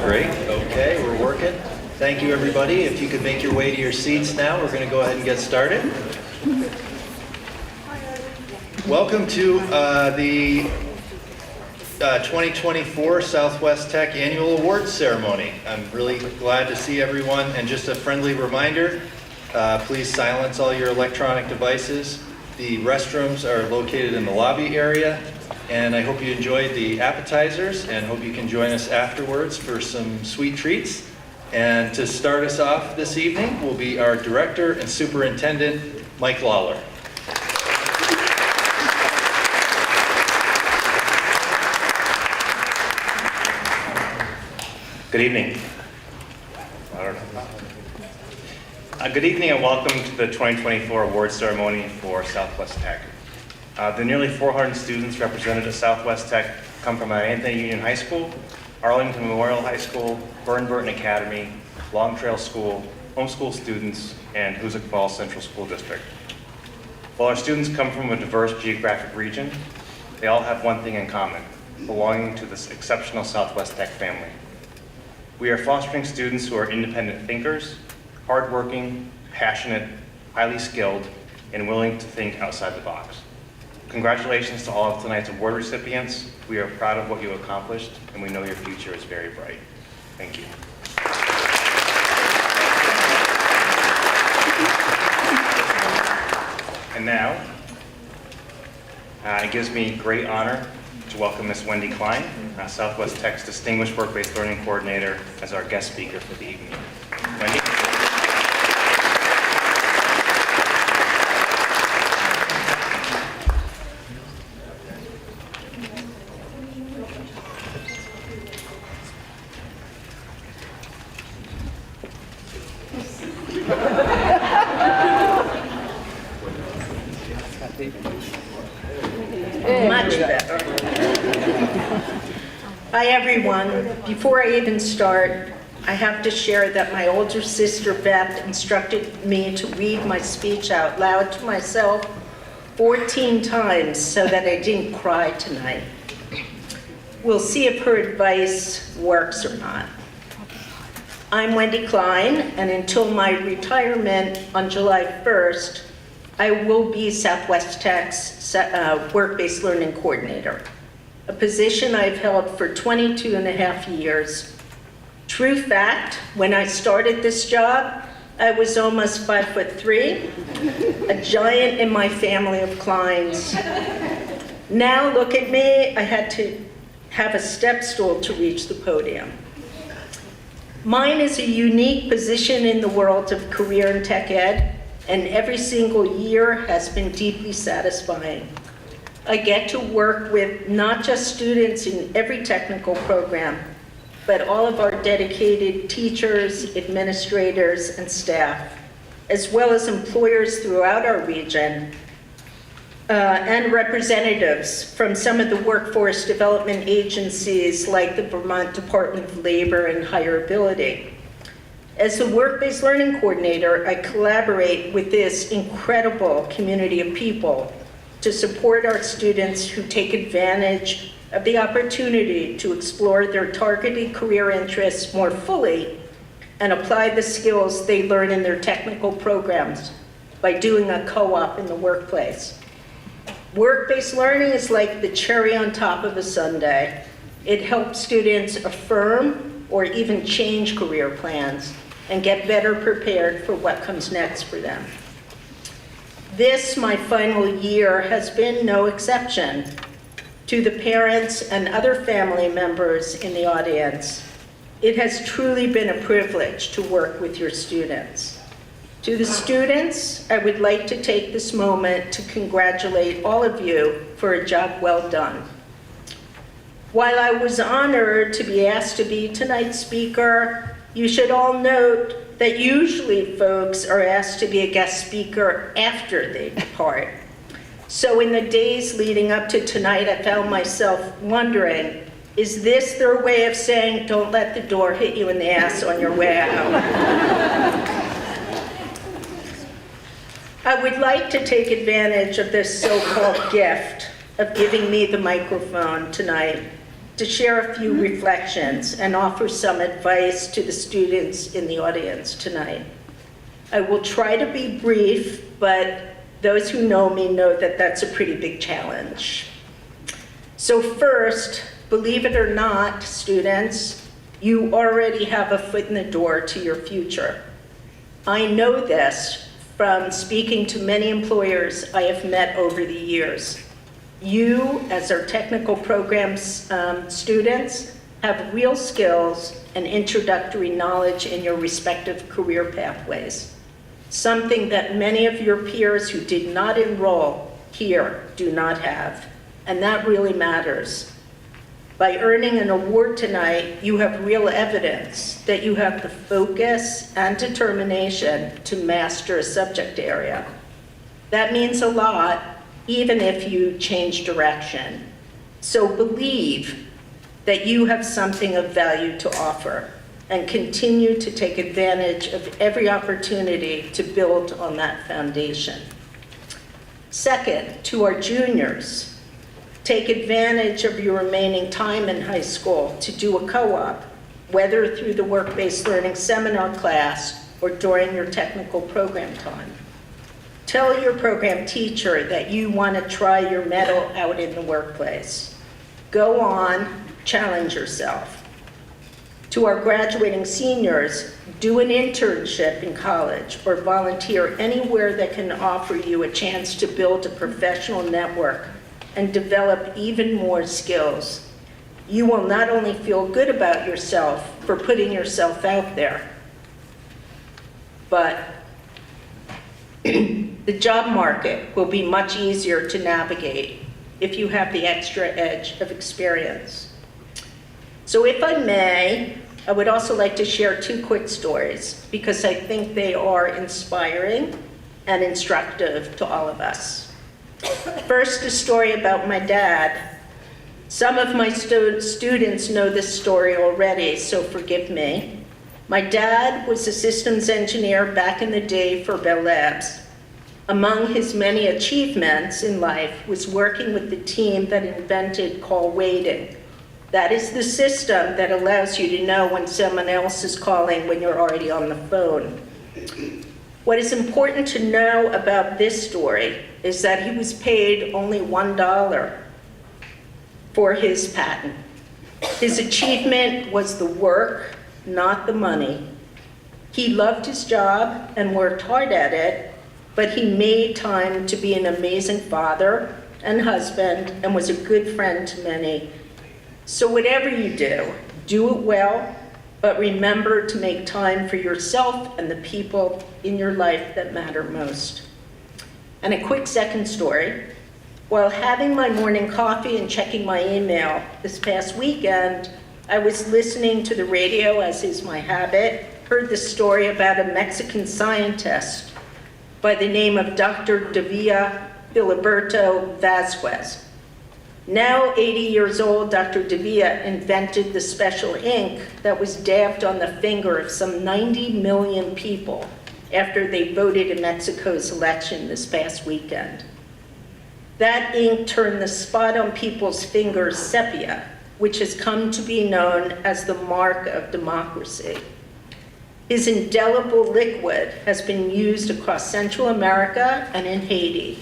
Great, okay, we're working. Thank you, everybody. If you could make your way to your seats now, we're going to go ahead and get started. Welcome to the 2024 Southwest Tech Annual Awards Ceremony. I'm really glad to see everyone, and just a friendly reminder, please silence all your electronic devices. The restrooms are located in the lobby area, and I hope you enjoyed the appetizers and hope you can join us afterwards for some sweet treats. And to start us off this evening will be our Director and Superintendent, Mike Lawler. Good evening. Good evening and welcome to the 2024 awards ceremony for Southwest Tech. The nearly 400 students represented at Southwest Tech come from Anthony Union High School, Arlington Memorial High School, Burton Academy, Long Trail School, homeschool students, and Hoosick Falls Central School District. While our students come from a diverse geographic region, they all have one thing in common: belonging to this exceptional Southwest Tech family. We are fostering students who are independent thinkers, hardworking, passionate, highly skilled, and willing to think outside the box. Congratulations to all of tonight's award recipients. We are proud of what you accomplished, and we know your future is very bright. Thank you. And now, it gives me great honor to welcome Ms. Wendy Klein, Southwest Tech's Distinguished Work-Based Learning Coordinator, as our guest speaker for the evening. Wendy? Much better. Hi, everyone. Before I even start, I have to share that my older sister, Beth, instructed me to read my speech out loud to myself 14 times so that I didn't cry tonight. We'll see if her advice works or not. I'm Wendy Klein, and until my retirement on July 1st, I will be Southwest Tech's Work-Based Learning Coordinator, a position I've held for 22 and a half years. True fact, when I started this job, I was almost 5'3", a giant in my family of Kleins. Now look at me, I had to have a step stool to reach the podium. Mine is a unique position in the world of career and tech ed, and every single year has been deeply satisfying. I get to work with not just students in every technical program, but all of our dedicated teachers, administrators, and staff, as well as employers throughout our region, and representatives from some of the workforce development agencies like the Vermont Department of Labor and Hireability. As the Work-Based Learning Coordinator, I collaborate with this incredible community of people to support our students who take advantage of the opportunity to explore their targeted career interests more fully and apply the skills they learn in their technical programs by doing a co-op in the workplace. Work-based learning is like the cherry on top of a sundae. It helps students affirm or even change career plans and get better prepared for what comes next for them. This, my final year, has been no exception. To the parents and other family members in the audience, it has truly been a privilege to work with your students. To the students, I would like to take this moment to congratulate all of you for a job well done. While I was honored to be asked to be tonight's speaker, you should all note that usually folks are asked to be a guest speaker after they depart. So in the days leading up to tonight, I found myself wondering, is this their way of saying, don't let the door hit you in the ass on your way out? I would like to take advantage of this so-called gift of giving me the microphone tonight to share a few reflections and offer some advice to the students in the audience tonight. I will try to be brief, but those who know me know that that's a pretty big challenge. So first, believe it or not, students, you already have a foot in the door to your future. I know this from speaking to many employers I have met over the years. You, as our technical programs students, have real skills and introductory knowledge in your respective career pathways, something that many of your peers who did not enroll here do not have, and that really matters. By earning an award tonight, you have real evidence that you have the focus and determination to master a subject area. That means a lot, even if you change direction. So believe that you have something of value to offer and continue to take advantage of every opportunity to build on that foundation. Second, to our juniors, take advantage of your remaining time in high school to do a co-op, whether through the work-based learning seminar class or during your technical program time. Tell your program teacher that you want to try your mettle out in the workplace. Go on, challenge yourself. To our graduating seniors, do an internship in college or volunteer anywhere that can offer you a chance to build a professional network and develop even more skills. You will not only feel good about yourself for putting yourself out there, but the job market will be much easier to navigate if you have the extra edge of experience. So if I may, I would also like to share two quick stories because I think they are inspiring and instructive to all of us. First, a story about my dad. Some of my students know this story already, so forgive me. My dad was a systems engineer back in the day for Bell Labs. Among his many achievements in life was working with the team that invented call waiting. That is the system that allows you to know when someone else is calling when you're already on the phone. What is important to know about this story is that he was paid only $1 for his patent. His achievement was the work, not the money. He loved his job and worked hard at it, but he made time to be an amazing father and husband and was a good friend to many. So whatever you do it well, but remember to make time for yourself and the people in your life that matter most. And a quick second story. While having my morning coffee and checking my email this past weekend, I was listening to the radio, as is my habit, heard the story about a Mexican scientist by the name of Dr. Davila Filiberto Vasquez. Now 80 years old, Dr. Davila invented the special ink that was dabbed on the finger of some 90 million people after they voted in Mexico's election this past weekend. That ink turned the spot on people's fingers sepia, which has come to be known as the mark of democracy. His indelible liquid has been used across Central America and in Haiti.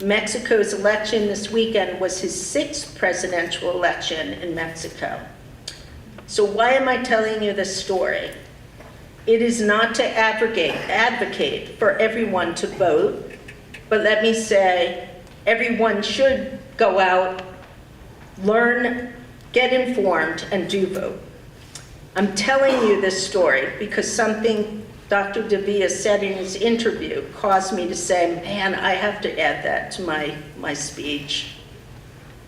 Mexico's election this weekend was his 6th presidential election in Mexico. So why am I telling you this story? It is not to advocate for everyone to vote, but let me say, everyone should go out, learn, get informed, and do vote. I'm telling you this story because something Dr. Davila said in his interview caused me to say, man, I have to add that to my speech.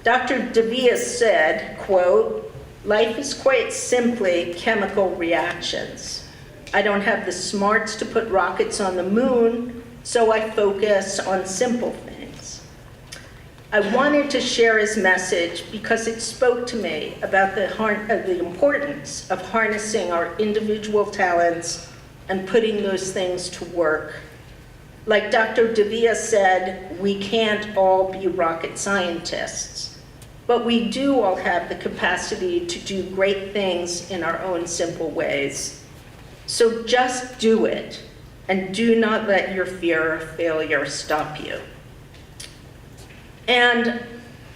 Dr. Davila said, quote, "Life is quite simply chemical reactions. I don't have the smarts to put rockets on the moon, so I focus on simple things." I wanted to share his message because it spoke to me about the importance of harnessing our individual talents and putting those things to work. Like Dr. Davila said, we can't all be rocket scientists. but we do all have the capacity to do great things in our own simple ways. So just do it, and do not let your fear of failure stop you. And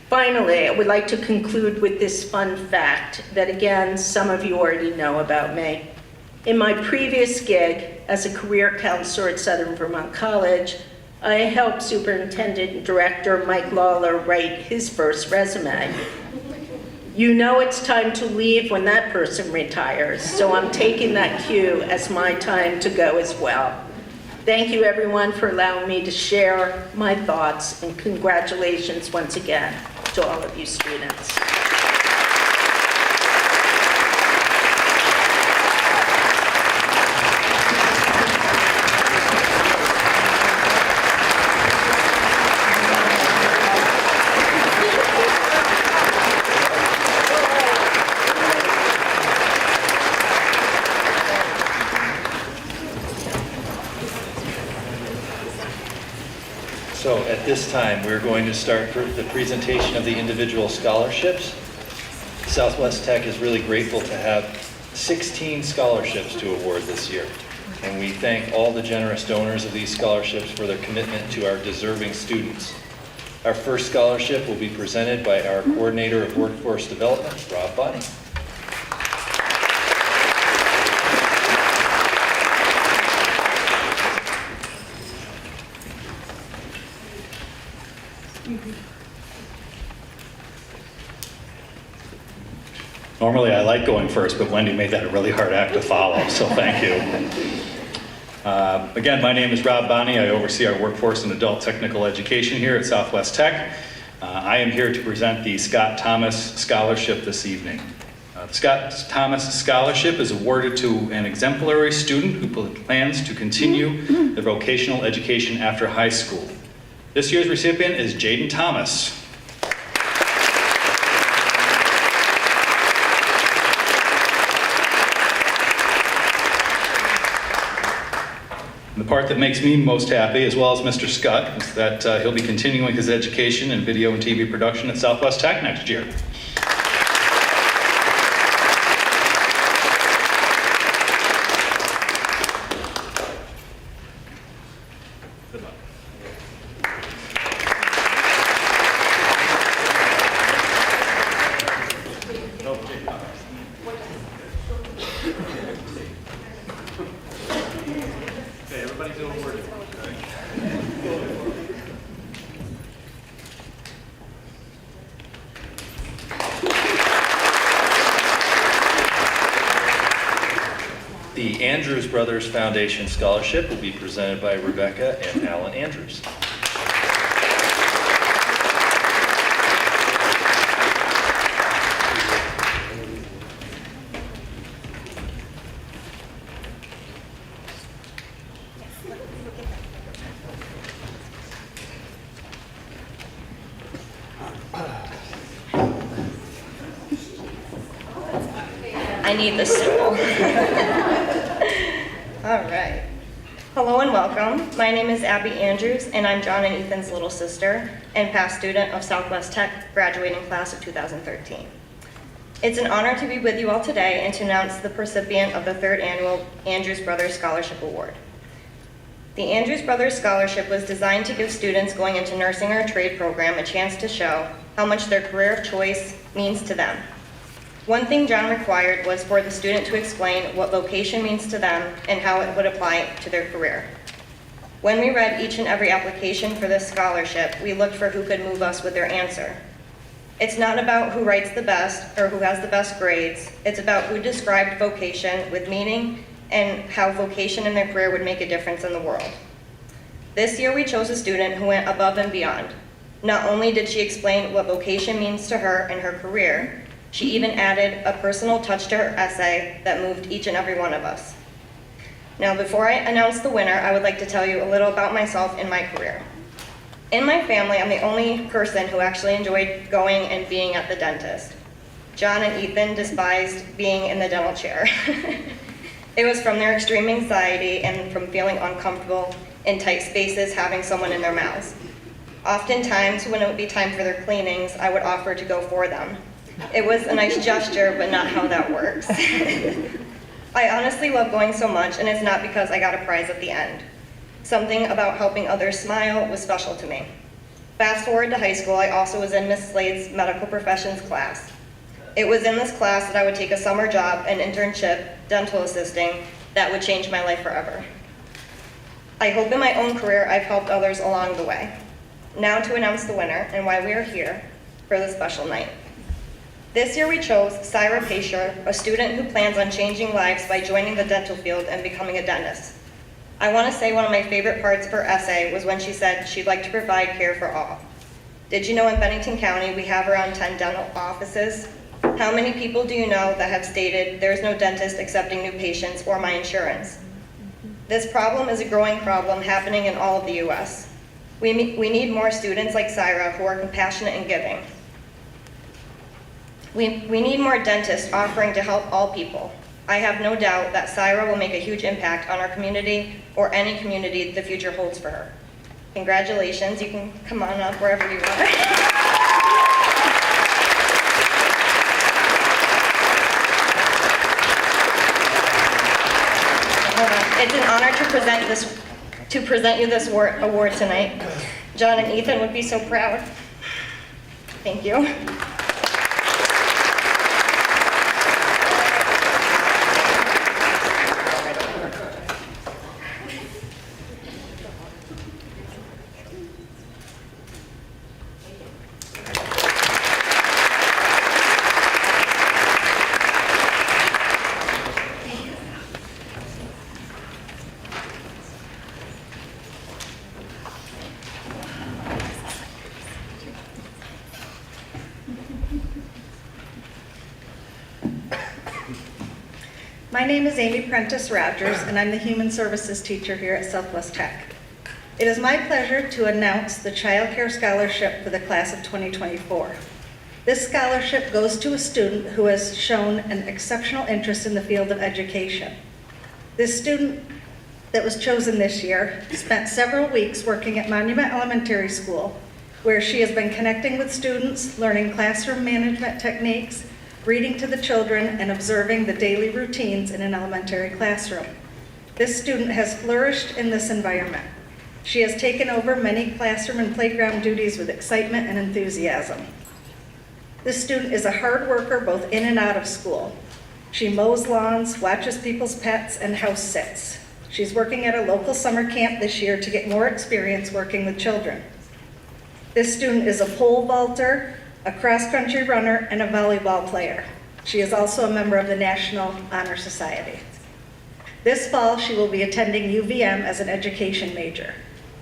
finally, I would like to conclude with this fun fact that, again, some of you already know about me. In my previous gig as a career counselor at Southern Vermont College, I helped Superintendent Director Mike Lawler write his first resume. You know it's time to leave when that person retires, so I'm taking that cue as my time to go as well. Thank you, everyone, for allowing me to share my thoughts, and congratulations once again to all of you students. So at this time, we're going to start the presentation of the individual scholarships. Southwest Tech is really grateful to have 16 scholarships to award this year. And we thank all the generous donors of these scholarships for their commitment to our deserving students. Our first scholarship will be presented by our Coordinator of Workforce Development, Rob Bonney. Normally, I like going first, but Wendy made that a really hard act to follow, so thank you. Again, my name is Rob Bonney. I oversee our workforce and adult technical education here at Southwest Tech. I am here to present the Scott Thomas Scholarship this evening. The Scott Thomas Scholarship is awarded to an exemplary student who plans to continue their vocational education after high school. This year's recipient is Jaden Thomas. The part that makes me most happy, as well as Mr. Scott, is that he'll be continuing his education in video and TV production at Southwest Tech next year. Good luck. Okay, everybody feel awarded. The Andrews Brothers Foundation Scholarship will be presented by Rebecca and Alan Andrews. I need this stool. All right. Hello and welcome. My name is Abby Andrews, and I'm John and Ethan's little sister and past student of Southwest Tech, graduating class of 2013. It's an honor to be with you all today and to announce the recipient of the third annual Andrews Brothers Scholarship Award. The Andrews Brothers Scholarship was designed to give students going into nursing or a trade program a chance to show how much their career of choice means to them. One thing John required was for the student to explain what vocation means to them and how it would apply to their career. When we read each and every application for this scholarship, we looked for who could move us with their answer. It's not about who writes the best or who has the best grades. It's about who described vocation with meaning and how vocation in their career would make a difference in the world. This year we chose a student who went above and beyond. Not only did she explain what vocation means to her and her career, she even added a personal touch to her essay that moved each and every one of us. Now, before I announce the winner, I would like to tell you a little about myself and my career. In my family, I'm the only person who actually enjoyed going and being at the dentist. John and Ethan despised being in the dental chair. It was from their extreme anxiety and from feeling uncomfortable in tight spaces having someone in their mouths. Oftentimes, when it would be time for their cleanings, I would offer to go for them. It was a nice gesture, but not how that works. I honestly love going so much, and it's not because I got a prize at the end. Something about helping others smile was special to me. Fast forward to high school, I also was in Miss Slade's medical professions class. It was in this class that I would take a summer job, an internship, dental assisting, that would change my life forever. I hope in my own career I've helped others along the way. Now to announce the winner and why we are here for this special night. This year we chose Syra Pacher, a student who plans on changing lives by joining the dental field and becoming a dentist. I want to say one of my favorite parts of her essay was when she said she'd like to provide care for all. Did you know in Bennington County we have around 10 dental offices? How many people do you know that have stated there's no dentist accepting new patients or my insurance? This problem is a growing problem happening in all of the US. We need more students like Syra who are compassionate and giving. We need more dentists offering to help all people. I have no doubt that Syra will make a huge impact on our community or any community the future holds for her. Congratulations, you can come on up wherever you are. It's an honor to present you this award tonight. John and Ethan would be so proud. Thank you. My name is Amy Prentice Rogers, and I'm the Human Services teacher here at Southwest Tech. It is my pleasure to announce the Child Care Scholarship for the class of 2024. This scholarship goes to a student who has shown an exceptional interest in the field of education. This student that was chosen this year spent several weeks working at Monument Elementary School, where she has been connecting with students, learning classroom management techniques, reading to the children, and observing the daily routines in an elementary classroom. This student has flourished in this environment. She has taken over many classroom and playground duties with excitement and enthusiasm. This student is a hard worker both in and out of school. She mows lawns, watches people's pets, and house sits. She's working at a local summer camp this year to get more experience working with children. This student is a pole vaulter, a cross-country runner, and a volleyball player. She is also a member of the National Honor Society. This fall, she will be attending UVM as an education major.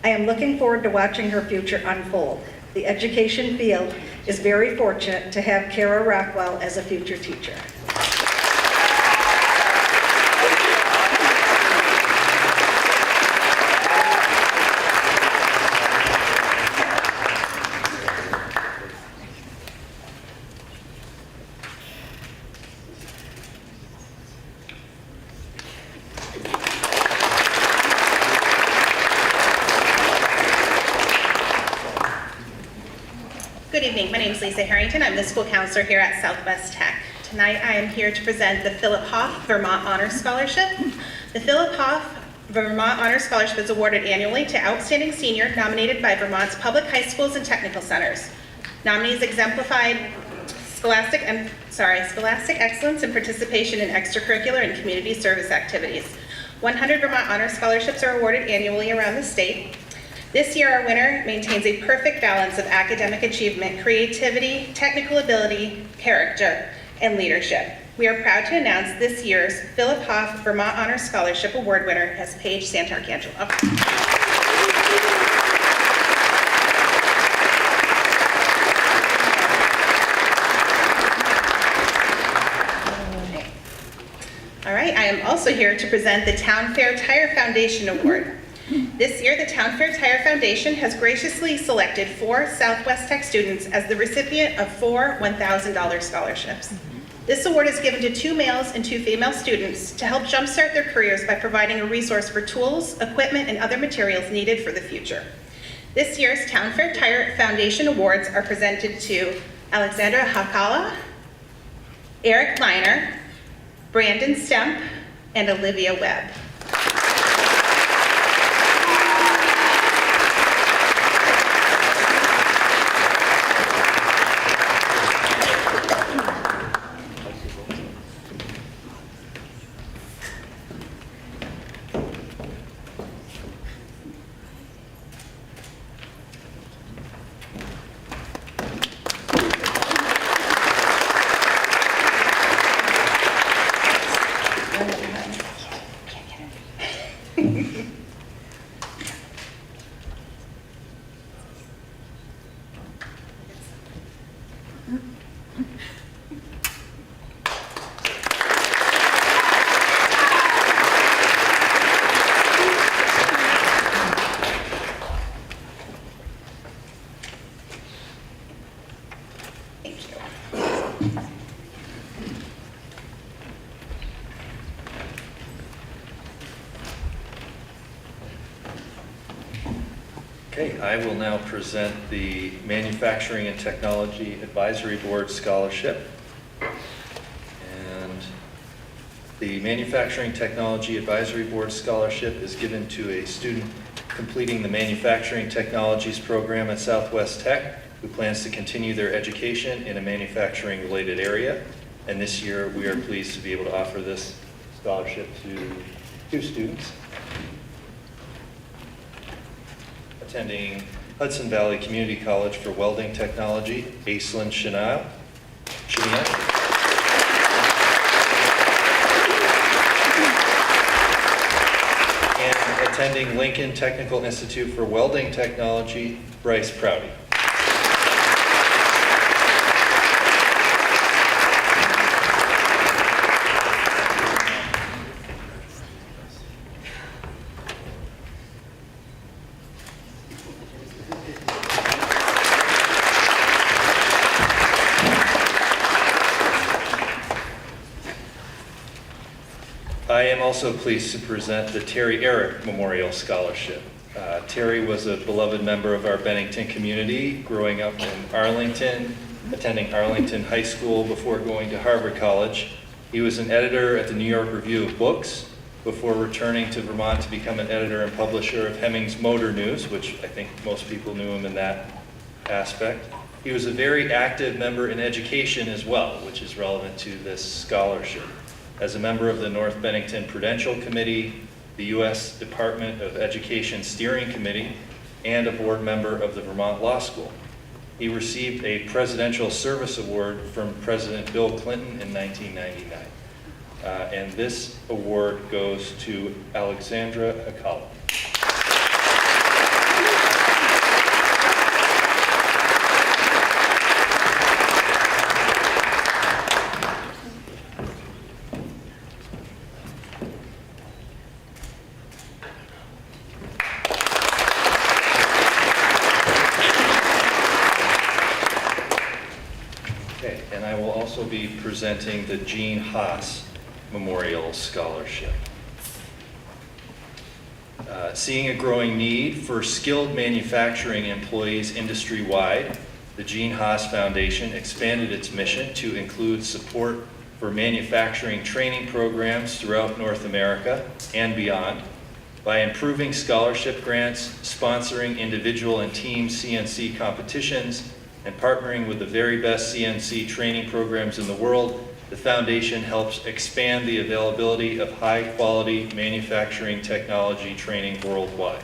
I am looking forward to watching her future unfold. The education field is very fortunate to have Kara Rockwell as a future teacher. Good evening, my name is Lisa Harrington. I'm the school counselor here at Southwest Tech. Tonight I am here to present the Philip Hoff Vermont Honor Scholarship. The Philip Hoff Vermont Honor Scholarship is awarded annually to outstanding senior nominated by Vermont's public high schools and technical centers. Nominees exemplified scholastic excellence and participation in extracurricular and community service activities. 100 Vermont Honor Scholarships are awarded annually around the state. This year, our winner maintains a perfect balance of academic achievement, creativity, technical ability, character, and leadership. We are proud to announce this year's Philip Hoff Vermont Honor Scholarship Award winner as Paige Santarcangelo. All right, I am also here to present the Town Fair Tire Foundation Award. This year, the Town Fair Tire Foundation has graciously selected 4 Southwest Tech students as the recipient of 4 $1,000 scholarships. This award is given to 2 males and 2 female students to help jumpstart their careers by providing a resource for tools, equipment, and other materials needed for the future. This year's Town Fair Tire Foundation Awards are presented to Alexandra Hakala, Eric Miner, Brandon Stemp, and Olivia Webb. Okay, I will now present the Manufacturing and Technology Advisory Board Scholarship. And the Manufacturing Technology Advisory Board Scholarship is given to a student completing the Manufacturing Technologies program at Southwest Tech who plans to continue their education in a manufacturing-related area. And this year, we are pleased to be able to offer this scholarship to 2 students attending Hudson Valley Community College for Welding Technology, Aislinn Chenian, and attending Lincoln Technical Institute for Welding Technology, Bryce Prouty. I am also pleased to present the Terry Eric Memorial Scholarship. Terry was a beloved member of our Bennington community, growing up in Arlington, attending Arlington High School before going to Harvard College. He was an editor at the New York Review of Books before returning to Vermont to become an editor and publisher of Hemmings Motor News, which I think most people knew him in that aspect. He was a very active member in education as well, which is relevant to this scholarship. As a member of the North Bennington Prudential Committee, the U.S. Department of Education Steering Committee, and a board member of the Vermont Law School. He received a Presidential Service Award from President Bill Clinton in 1999. And this award goes to Alexandra Hakala. Okay, and I will also be presenting the Gene Haas Memorial Scholarship. Seeing a growing need for skilled manufacturing employees industry-wide, the Gene Haas Foundation expanded its mission to include support for manufacturing training programs throughout North America and beyond by improving scholarship grants, sponsoring individual and team CNC competitions, and partnering with the very best CNC training programs in the world. The foundation helps expand the availability of high-quality manufacturing technology training worldwide.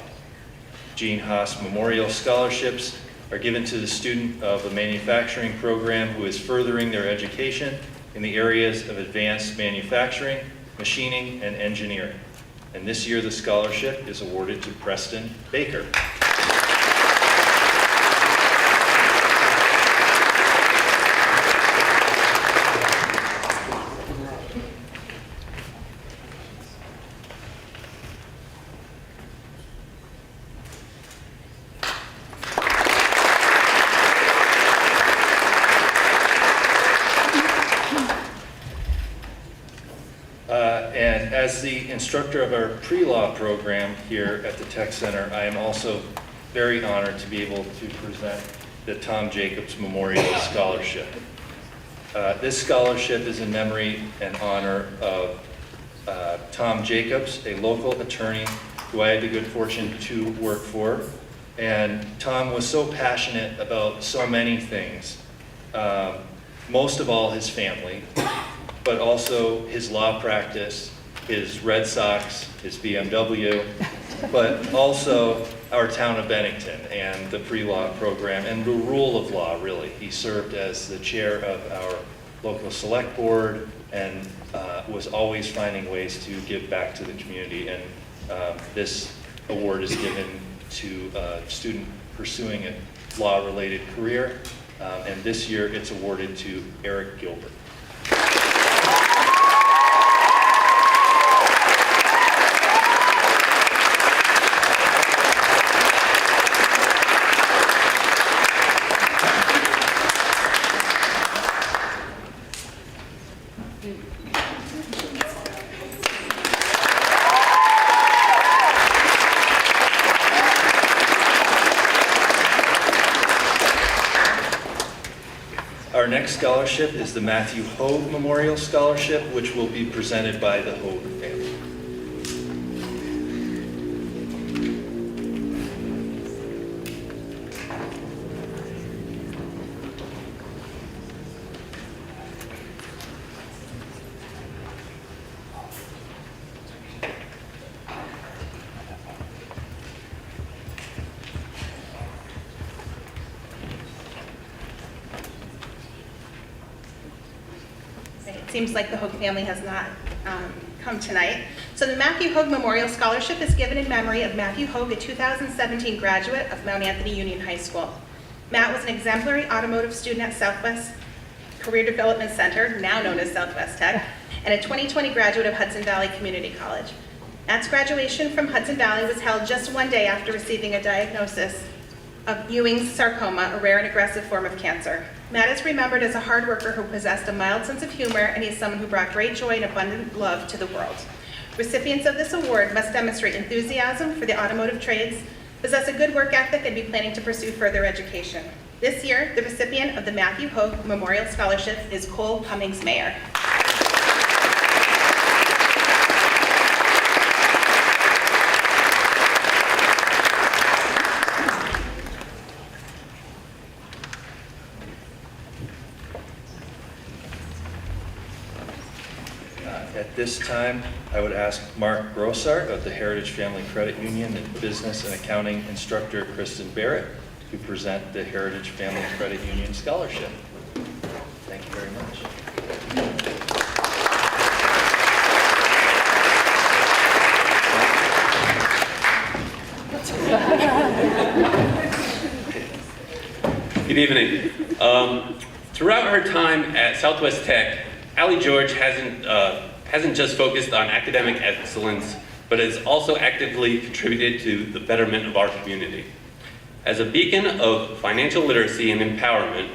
Gene Haas Memorial Scholarships are given to the student of a manufacturing program who is furthering their education in the areas of advanced manufacturing, machining, and engineering. And this year, the scholarship is awarded to Preston Baker. And as the instructor of our pre-law program here at the Tech Center, I am also very honored to be able to present the Tom Jacobs Memorial Scholarship. This scholarship is in memory and honor of Tom Jacobs, a local attorney who I had the good fortune to work for. And Tom was so passionate about so many things, most of all his family, but also his law practice, his Red Sox, his BMW, but also our town of Bennington and the pre-law program and the rule of law, really. He served as the chair of our local select board and was always finding ways to give back to the community. And this award is given to a student pursuing a law-related career. And this year it's awarded to Eric Gilbert. Our next scholarship is the Matthew Hogue Memorial Scholarship, which will be presented by the Hogue family. It seems like the Hogue family has not come tonight. So the Matthew Hogue Memorial Scholarship is given in memory of Matthew Hogue, a 2017 graduate of Mount Anthony Union High School. Matt was an exemplary automotive student at Southwest Career Development Center, now known as Southwest Tech, and a 2020 graduate of Hudson Valley Community College. Matt's graduation from Hudson Valley was held just one day after receiving a diagnosis of Ewing's sarcoma, a rare and aggressive form of cancer. Matt is remembered as a hard worker who possessed a mild sense of humor, and he is someone who brought great joy and abundant love to the world. Recipients of this award must demonstrate enthusiasm for the automotive trades, possess a good work ethic, and be planning to pursue further education. This year, the recipient of the Matthew Hogue Memorial Scholarship is Cole Cummings Mayer. At this time, I would ask Mark Grossart of the Heritage Family Credit Union and business and accounting instructor Kristen Barrett to present the Heritage Family Credit Union Scholarship. Thank you very much. Good evening. Throughout her time at Southwest Tech, Allie George hasn't just focused on academic excellence, but has also actively contributed to the betterment of our community. As a beacon of financial literacy and empowerment,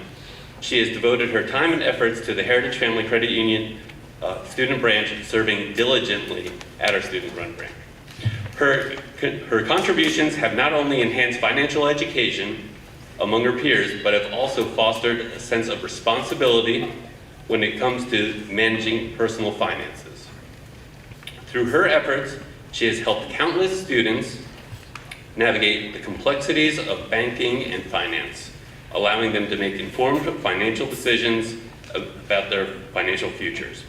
she has devoted her time and efforts to the Heritage Family Credit Union student branch, serving diligently at our student-run branch. Her contributions have not only enhanced financial education among her peers, but have also fostered a sense of responsibility when it comes to managing personal finances. Through her efforts, she has helped countless students navigate the complexities of banking and finance, allowing them to make informed financial decisions about their financial futures.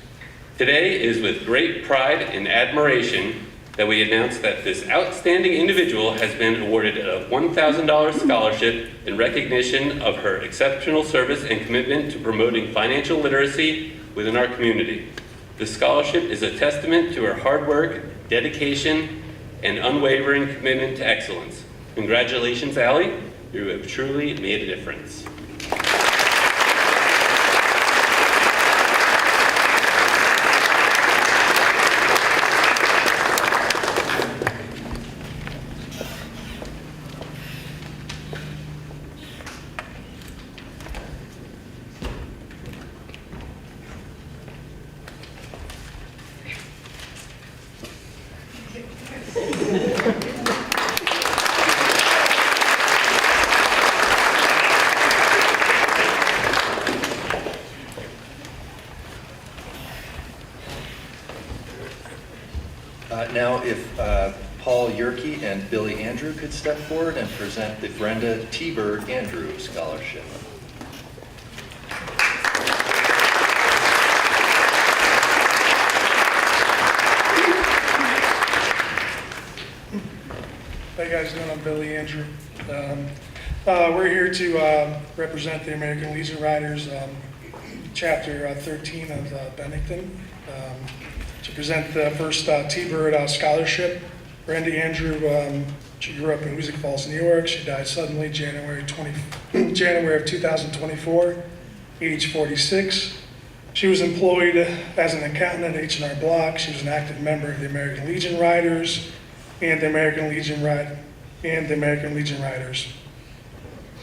Today, it is with great pride and admiration that we announce that this outstanding individual has been awarded a $1,000 scholarship in recognition of her exceptional service and commitment to promoting financial literacy within our community. This scholarship is a testament to her hard work, dedication, and unwavering commitment to excellence. Congratulations, Allie. You have truly made a difference. Now, if Paul Yerke and Billy Andrew could step forward and present the Brenda T. Bird Andrew Scholarship. How you guys doing? I'm Billy Andrew. We're here to represent the American Legion Riders, Chapter 13 of Bennington, to present the first T-Bird Scholarship. Brenda Andrew, she grew up in Hoosick Falls, New York. She died suddenly January of 2024, age 46. She was employed as an accountant at H&R Block. She was an active member of the American Legion Riders and the American Legion Riders.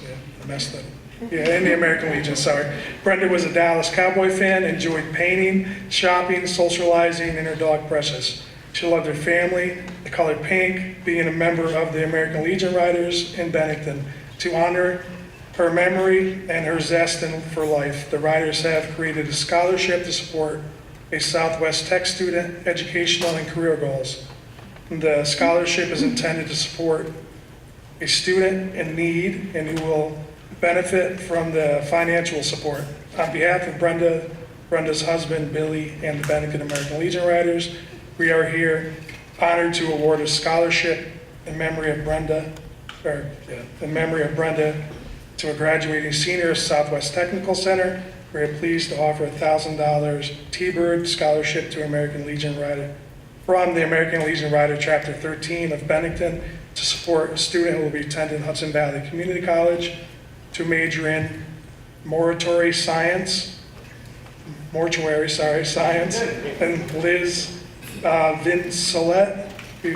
Yeah, I messed up. Yeah, and the American Legion, sorry. Brenda was a Dallas Cowboy fan, enjoyed painting, shopping, socializing, and her dog Precious. She loved her family, the color pink, being a member of the American Legion Riders in Bennington. To honor her memory and her zest for life, the Riders have created a scholarship to support a Southwest Tech student, educational and career goals. The scholarship is intended to support a student in need and who will benefit from the financial support. On behalf of Brenda's husband, Billy, and the Bennington American Legion Riders, we are here honored to award a scholarship in memory of Brenda to a graduating senior at Southwest Technical Center. We are pleased to offer a $1,000 T-Bird scholarship to American Legion Rider from the American Legion Rider Chapter 13 of Bennington to support a student who will be attending Hudson Valley Community College to major in mortuary science, and Liz Vincelette, who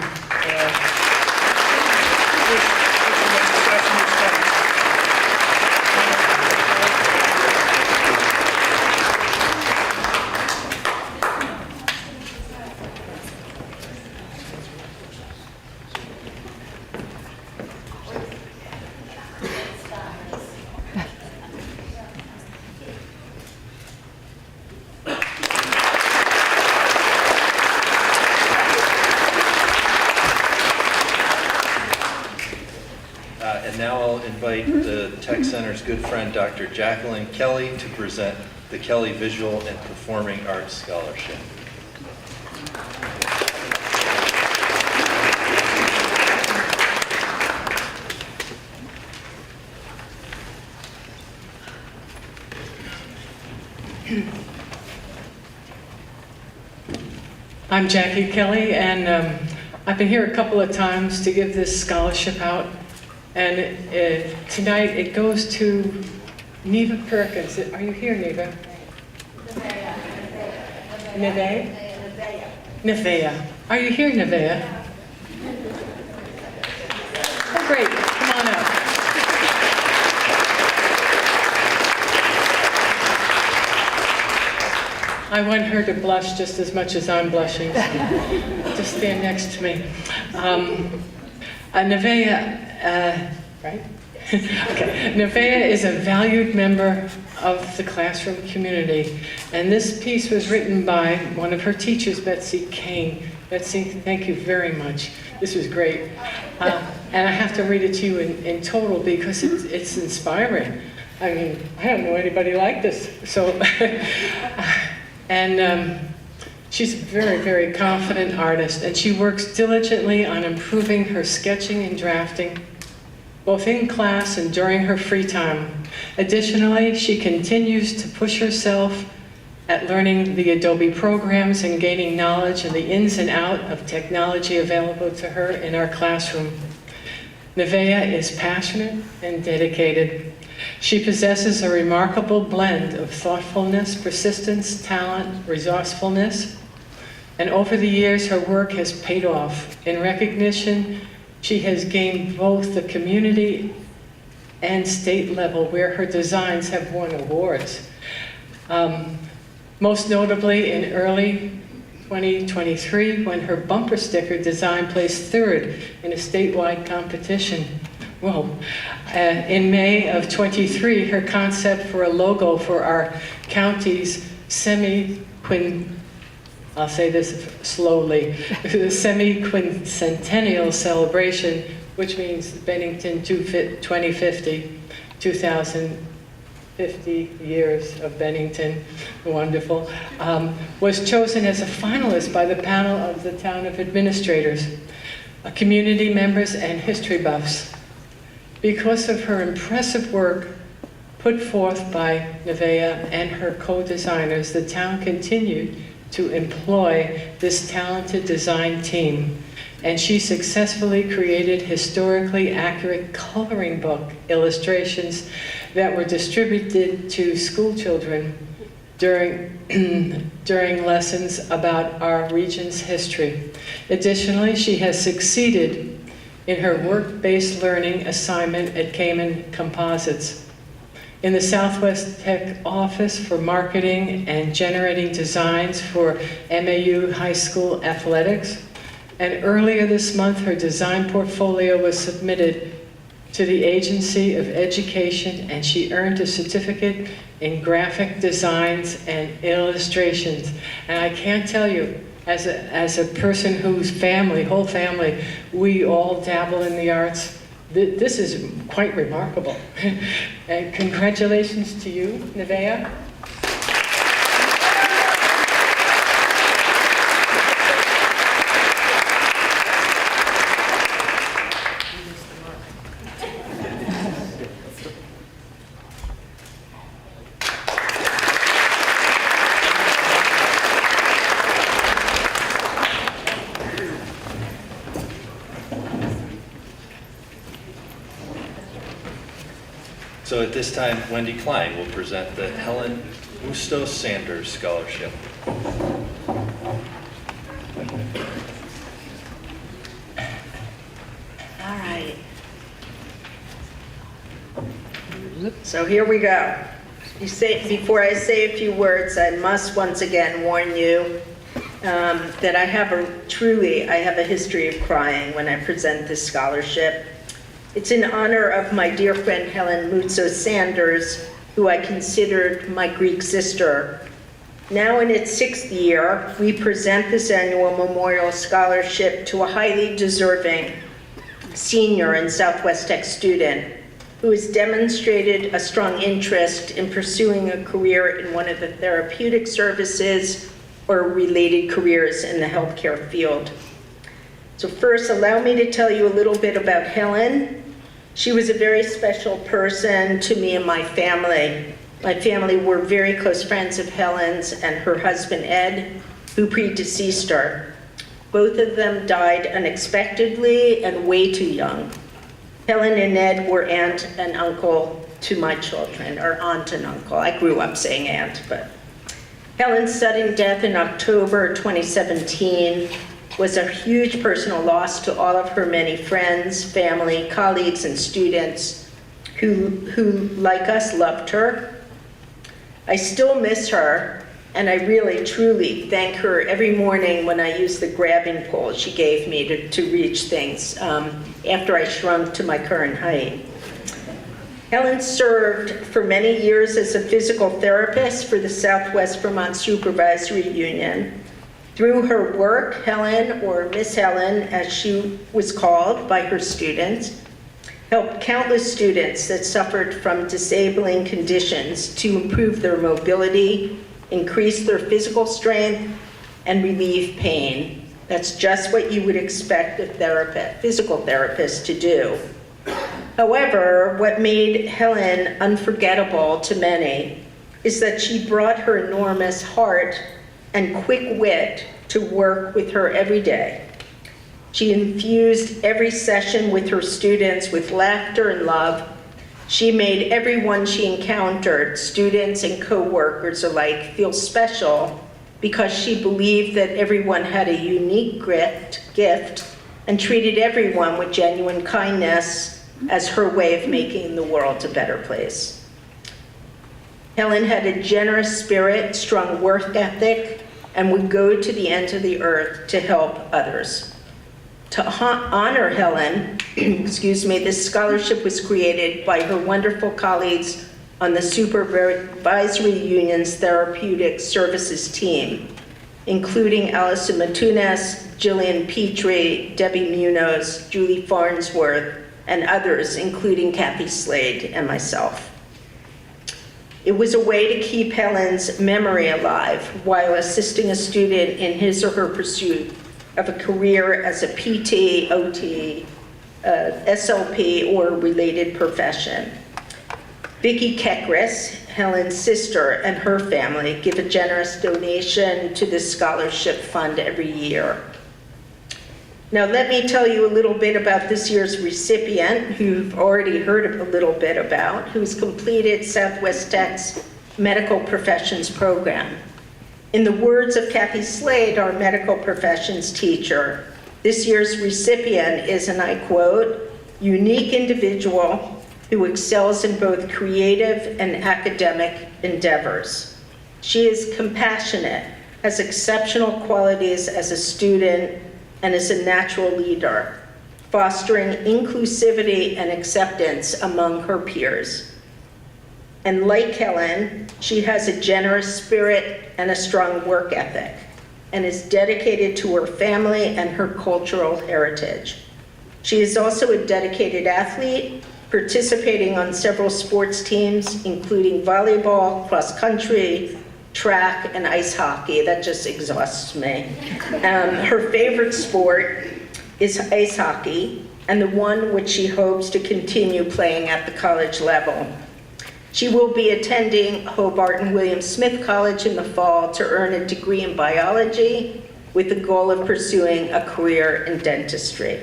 And now I'll invite the Tech Center's good friend, Dr. Jacqueline Kelly, to present the Kelly Visual and Performing Arts Scholarship. I'm Jackie Kelly, and I've been here a couple of times to give this scholarship out. And tonight it goes to Neva Perkins. Are you here, Neva? Nevea? Nevea. Are you here, Nevea? Oh, great. Come on up. I want her to blush just as much as I'm blushing. Just stand next to me. Nevea, right? Okay. Nevea is a valued member of the classroom community, and this piece was written by one of her teachers, Betsy Kane. Betsy, thank you very much. This was great. And I have to read it to you in total because it's inspiring. I mean, I don't know anybody like this. So, she's a very, very confident artist, and she works diligently on improving her sketching and drafting, both in class and during her free time. Additionally, she continues to push herself at learning the Adobe programs and gaining knowledge of the ins and outs of technology available to her in our classroom. Nevea is passionate and dedicated. She possesses a remarkable blend of thoughtfulness, persistence, talent, resourcefulness, and over the years her work has paid off. In recognition, she has gained both the community and state level where her designs have won awards. Most notably in early 2023 when her bumper sticker design placed third in a statewide competition. Whoa. In May of 23, her concept for a logo for our county's semi-quinquennial I'll say this slowly, the semi-quincentennial celebration, which means Bennington 2050, 2050 years of Bennington, wonderful, was chosen as a finalist by the panel of the town of administrators, community members, and history buffs. Because of her impressive work put forth by Nevaeh and her co-designers, the town continued to employ this talented design team, and she successfully created historically accurate coloring book illustrations that were distributed to school children during lessons about our region's history. Additionally, she has succeeded in her work-based learning assignment at Cayman Composites. In the Southwest Tech Office for Marketing and Generating Designs for MAU High School Athletics. And earlier this month, her design portfolio was submitted to the Agency of Education, and she earned a certificate in graphic designs and illustrations. And I can't tell you, as a person whose whole family, we all dabble in the arts, this is quite remarkable. And congratulations to you, Nevaeh. So at this time, Wendy Klein will present the Helen Bustos Sanders Scholarship. All right. So here we go. Before I say a few words, I must once again warn you that I have a history of crying when I present this scholarship. It's in honor of my dear friend Helen Bustos Sanders, who I considered my Greek sister. Now in its 6th year, we present this annual memorial scholarship to a highly deserving senior and Southwest Tech student who has demonstrated a strong interest in pursuing a career in one of the therapeutic services or related careers in the healthcare field. So first, allow me to tell you a little bit about Helen. She was a very special person to me and my family. My family were very close friends of Helen's and her husband, Ed, who predeceased her. Both of them died unexpectedly and way too young. Helen and Ed were aunt and uncle to my children, or aunt and uncle. I grew up saying aunt, but Helen's sudden death in October 2017 was a huge personal loss to all of her many friends, family, colleagues, and students who like us, loved her. I still miss her, and I really, truly thank her every morning when I use the grabbing pole she gave me to reach things after I shrunk to my current height. Helen served for many years as a physical therapist for the Southwest Vermont Supervisory Union. Through her work, Helen, or Miss Helen, as she was called by her students, helped countless students that suffered from disabling conditions to improve their mobility, increase their physical strength, and relieve pain. That's just what you would expect a physical therapist to do. However, what made Helen unforgettable to many is that she brought her enormous heart and quick wit to work with her every day. She infused every session with her students with laughter and love. She made everyone she encountered, students and co-workers alike, feel special because she believed that everyone had a unique gift and treated everyone with genuine kindness as her way of making the world a better place. Helen had a generous spirit, strong work ethic, and would go to the ends of the earth to help others. To honor Helen, this scholarship was created by her wonderful colleagues on the Supervisory Union's Therapeutic Services team. including Allison Matunas, Jillian Petrie, Debbie Munoz, Julie Farnsworth, and others, including Kathy Slade and myself. It was a way to keep Helen's memory alive while assisting a student in his or her pursuit of a career as a PT, OT, SLP, or related profession. Vicki Kekris, Helen's sister, and her family give a generous donation to this scholarship fund every year. Now, let me tell you a little bit about this year's recipient, who you've already heard a little bit about, who's completed Southwest Tech's Medical Professions program. In the words of Kathy Slade, our medical professions teacher, this year's recipient is, and I quote, "unique individual who excels in both creative and academic endeavors. She is compassionate, has exceptional qualities as a student, and is a natural leader, fostering inclusivity and acceptance among her peers. And like Helen, she has a generous spirit and a strong work ethic, and is dedicated to her family and her cultural heritage. She is also a dedicated athlete, participating on several sports teams, including volleyball, cross country, track, and ice hockey. That just exhausts me. Her favorite sport is ice hockey, and the one which she hopes to continue playing at the college level. She will be attending Hobart and William Smith College in the fall to earn a degree in biology with the goal of pursuing a career in dentistry.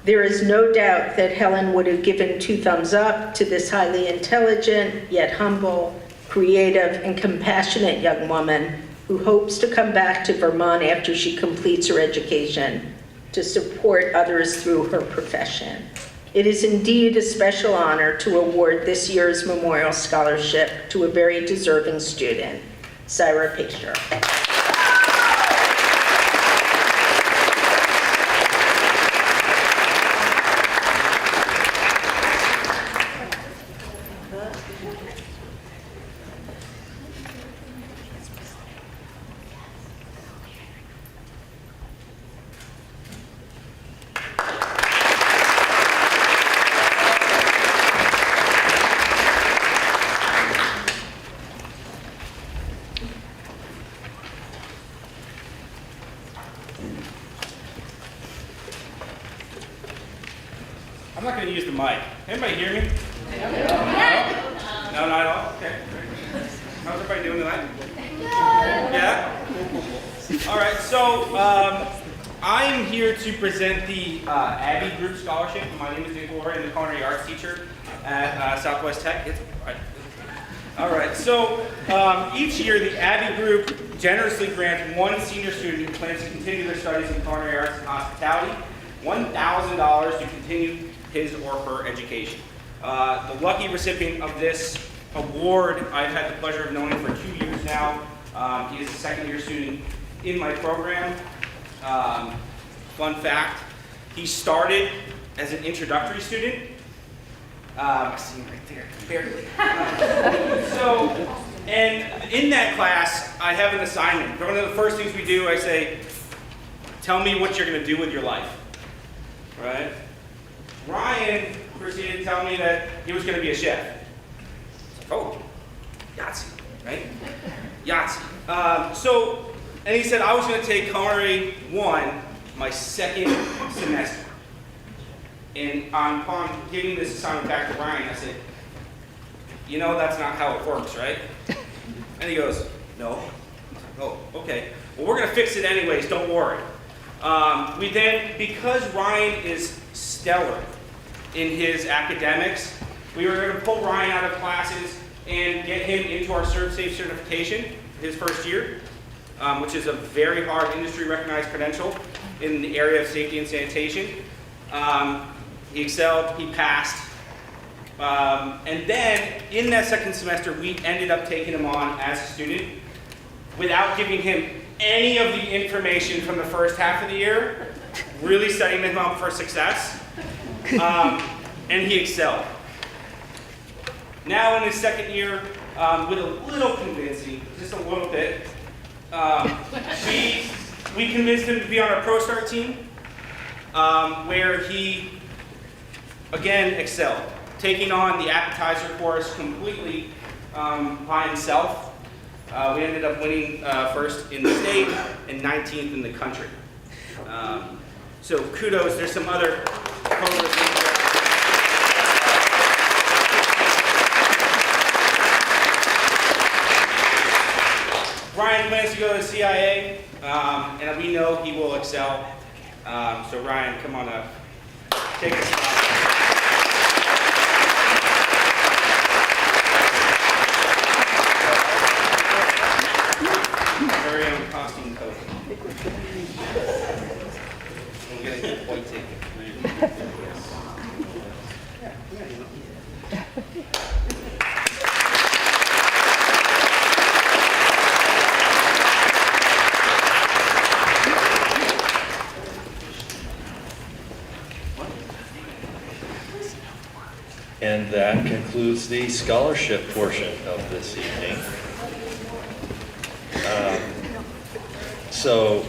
There is no doubt that Helen would have given 2 thumbs up to this highly intelligent, yet humble, creative, and compassionate young woman who hopes to come back to Vermont after she completes her education to support others through her profession. It is indeed a special honor to award this year's Memorial Scholarship to a very deserving student, Syra Pacer. I'm not going to use the mic. Anybody hear me? Yeah. No, not at all? Okay. How's everybody doing tonight? Yeah? Cool. All right, so I'm here to present the Abby Group Scholarship. My name is Nick Laurie. I'm the culinary arts teacher at Southwest Tech. All right, so each year the Abby Group generously grants one senior student who plans to continue their studies in culinary arts and hospitality $1,000 to continue his or her education. The lucky recipient of this award I've had the pleasure of knowing for 2 years now. He is a second-year student in my program. Fun fact, he started as an introductory student. I see him right there, barely. And in that class, I have an assignment. One of the first things we do, I say, tell me what you're going to do with your life. Right? Ryan proceeded to tell me that he was going to be a chef. Oh, Yahtzee, right? Yahtzee. And he said I was going to take Culinary 1 my second semester. And upon giving this assignment back to Ryan, I said, you know that's not how it works, right? And he goes, no. Oh, okay. Well, we're going to fix it anyways, don't worry. We then, because Ryan is stellar in his academics, we were going to pull Ryan out of classes and get him into our ServSafe certification his first year, which is a very hard industry recognized credential in the area of safety and sanitation. He excelled, he passed. And then in that second semester, we ended up taking him on as a student without giving him any of the information from the first half of the year, really setting him up for success. And he excelled. Now in his second year, with a little convincing, just a little bit, We convinced him to be on our Pro Star team, where he, again, excelled, taking on the appetizer course completely by himself. We ended up winning first in the state and 19th in the country. So kudos, there's some other photos in there. Ryan plans to go to the CIA, and we know he will excel. So Ryan, come on up. Take a spot. Very own costume coat. I'm gonna get a white ticket. And that concludes the scholarship portion of this evening. So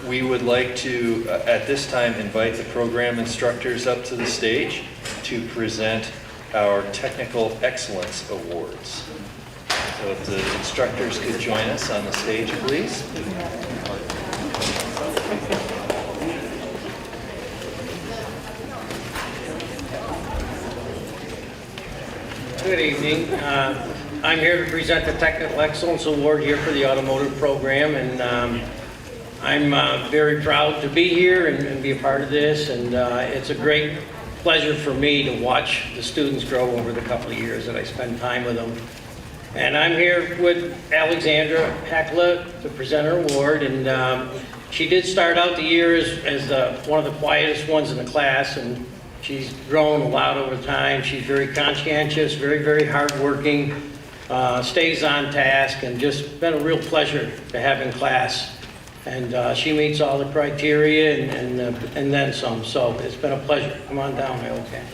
we would like to, at this time, invite the program instructors up to the stage to present our Technical Excellence Awards. So if the instructors could join us on the stage, please. Good evening. I'm here to present the Technical Excellence Award here for the automotive program, and I'm very proud to be here and be a part of this, and it's a great pleasure for me to watch the students grow over the couple of years that I spend time with them. And I'm here with Alexandra Hekla to present her award, and she did start out the year as one of the quietest ones in the class, and she's grown a lot over time. She's very conscientious, very, very hardworking, stays on task, and just been a real pleasure to have in class. And she meets all the criteria and then some. So it's been a pleasure. Come on down, okay.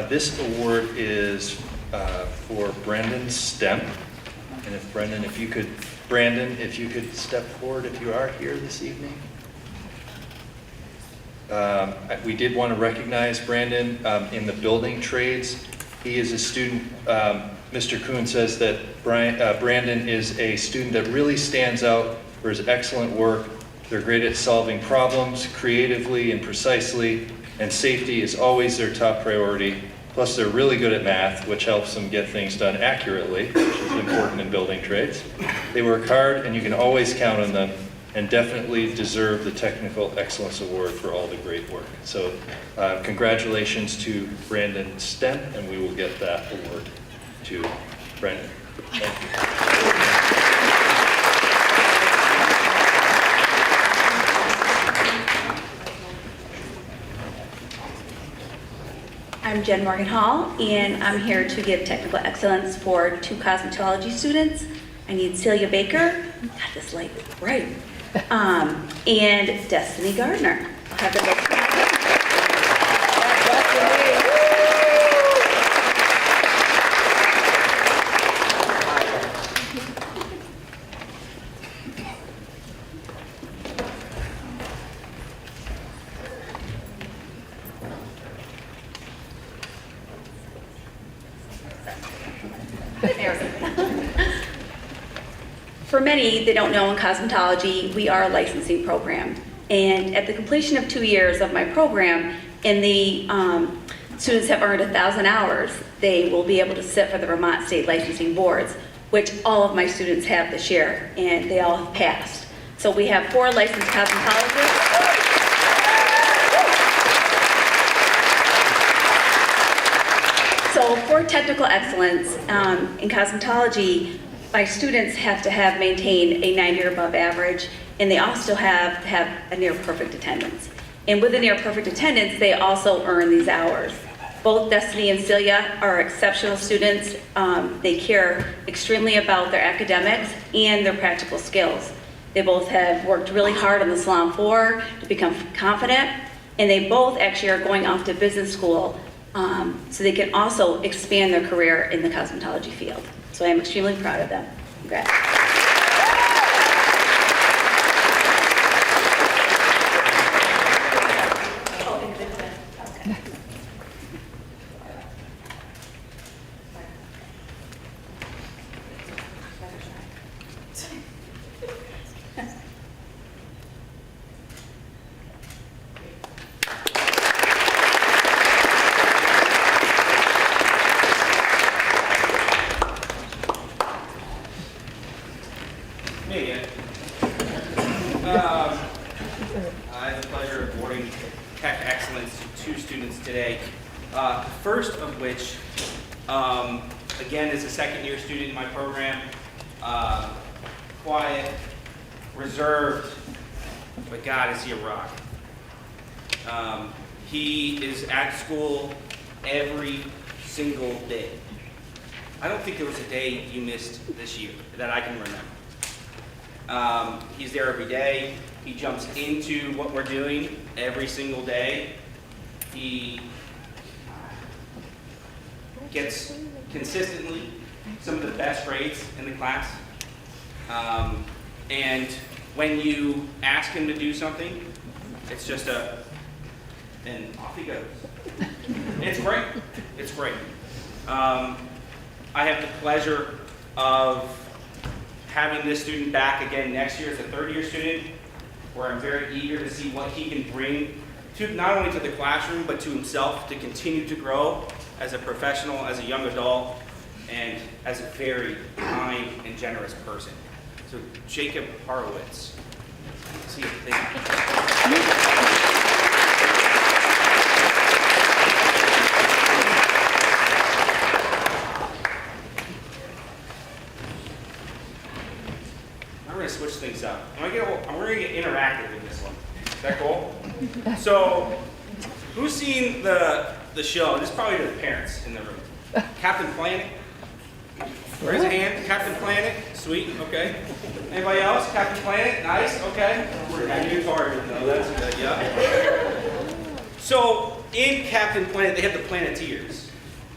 This award is for Brendan Stemp. And if Brandon, if you could step forward if you are here this evening. We did want to recognize Brandon in the building trades. He is a student, Mr. Kuhn says that Brandon is a student that really stands out for his excellent work. They're great at solving problems creatively and precisely, and safety is always their top priority. Plus, they're really good at math, which helps them get things done accurately, which is important in building trades. They work hard, and you can always count on them, and definitely deserve the Technical Excellence Award for all the great work. So, congratulations to Brandon Stemp, and we will get that award to Brandon. Thank you. I'm Jen Morgan Hall, and I'm here to give technical excellence for 2 cosmetology students. I need Celia Baker, God, this light is bright, and Destiny Gardner. I'll have them both come up. For many that don't know, in cosmetology, we are a licensing program. And at the completion of 2 years of my program, and the students have earned 1,000 hours, they will be able to sit for the Vermont State Licensing Boards, which all of my students have this year, and they all have passed. So we have 4 licensed cosmetologists. So for technical excellence in cosmetology, my students have to maintain a 90 or above average, and they also have to have a near perfect attendance. And with a near perfect attendance, they also earn these hours. Both Destiny and Celia are exceptional students. They care extremely about their academics and their practical skills. They both have worked really hard on the salon floor to become confident, and they both actually are going off to business school so they can also expand their career in the cosmetology field. So I am extremely proud of them. Congrats. Me again. I have the pleasure of awarding Tech Excellence to 2 students today. The first of which, again, is a second-year student in my program. Quiet, reserved, but God, is he a rock. He is at school every single day. I don't think there was a day you missed this year that I can remember. He's there every day. He jumps into what we're doing every single day. He gets consistently some of the best grades in the class. And when you ask him to do something, it's just and off he goes. It's great. It's great. I have the pleasure of having this student back again next year as a third-year student, where I'm very eager to see what he can bring to not only to the classroom, but to himself to continue to grow as a professional, as a young adult, and as a very kind and generous person. So Jacob Horowitz. See you. Thank you. I'm going to switch things up. We're going to get interactive with this one. Is that cool? So, who's seen the show? This is probably the parents in the room. Captain Planet? Raise a hand. Captain Planet? Sweet. Okay. Anybody else? Captain Planet? Nice. Okay. I knew hard. No, that's good. Yeah. So, in Captain Planet, they have the Planeteers.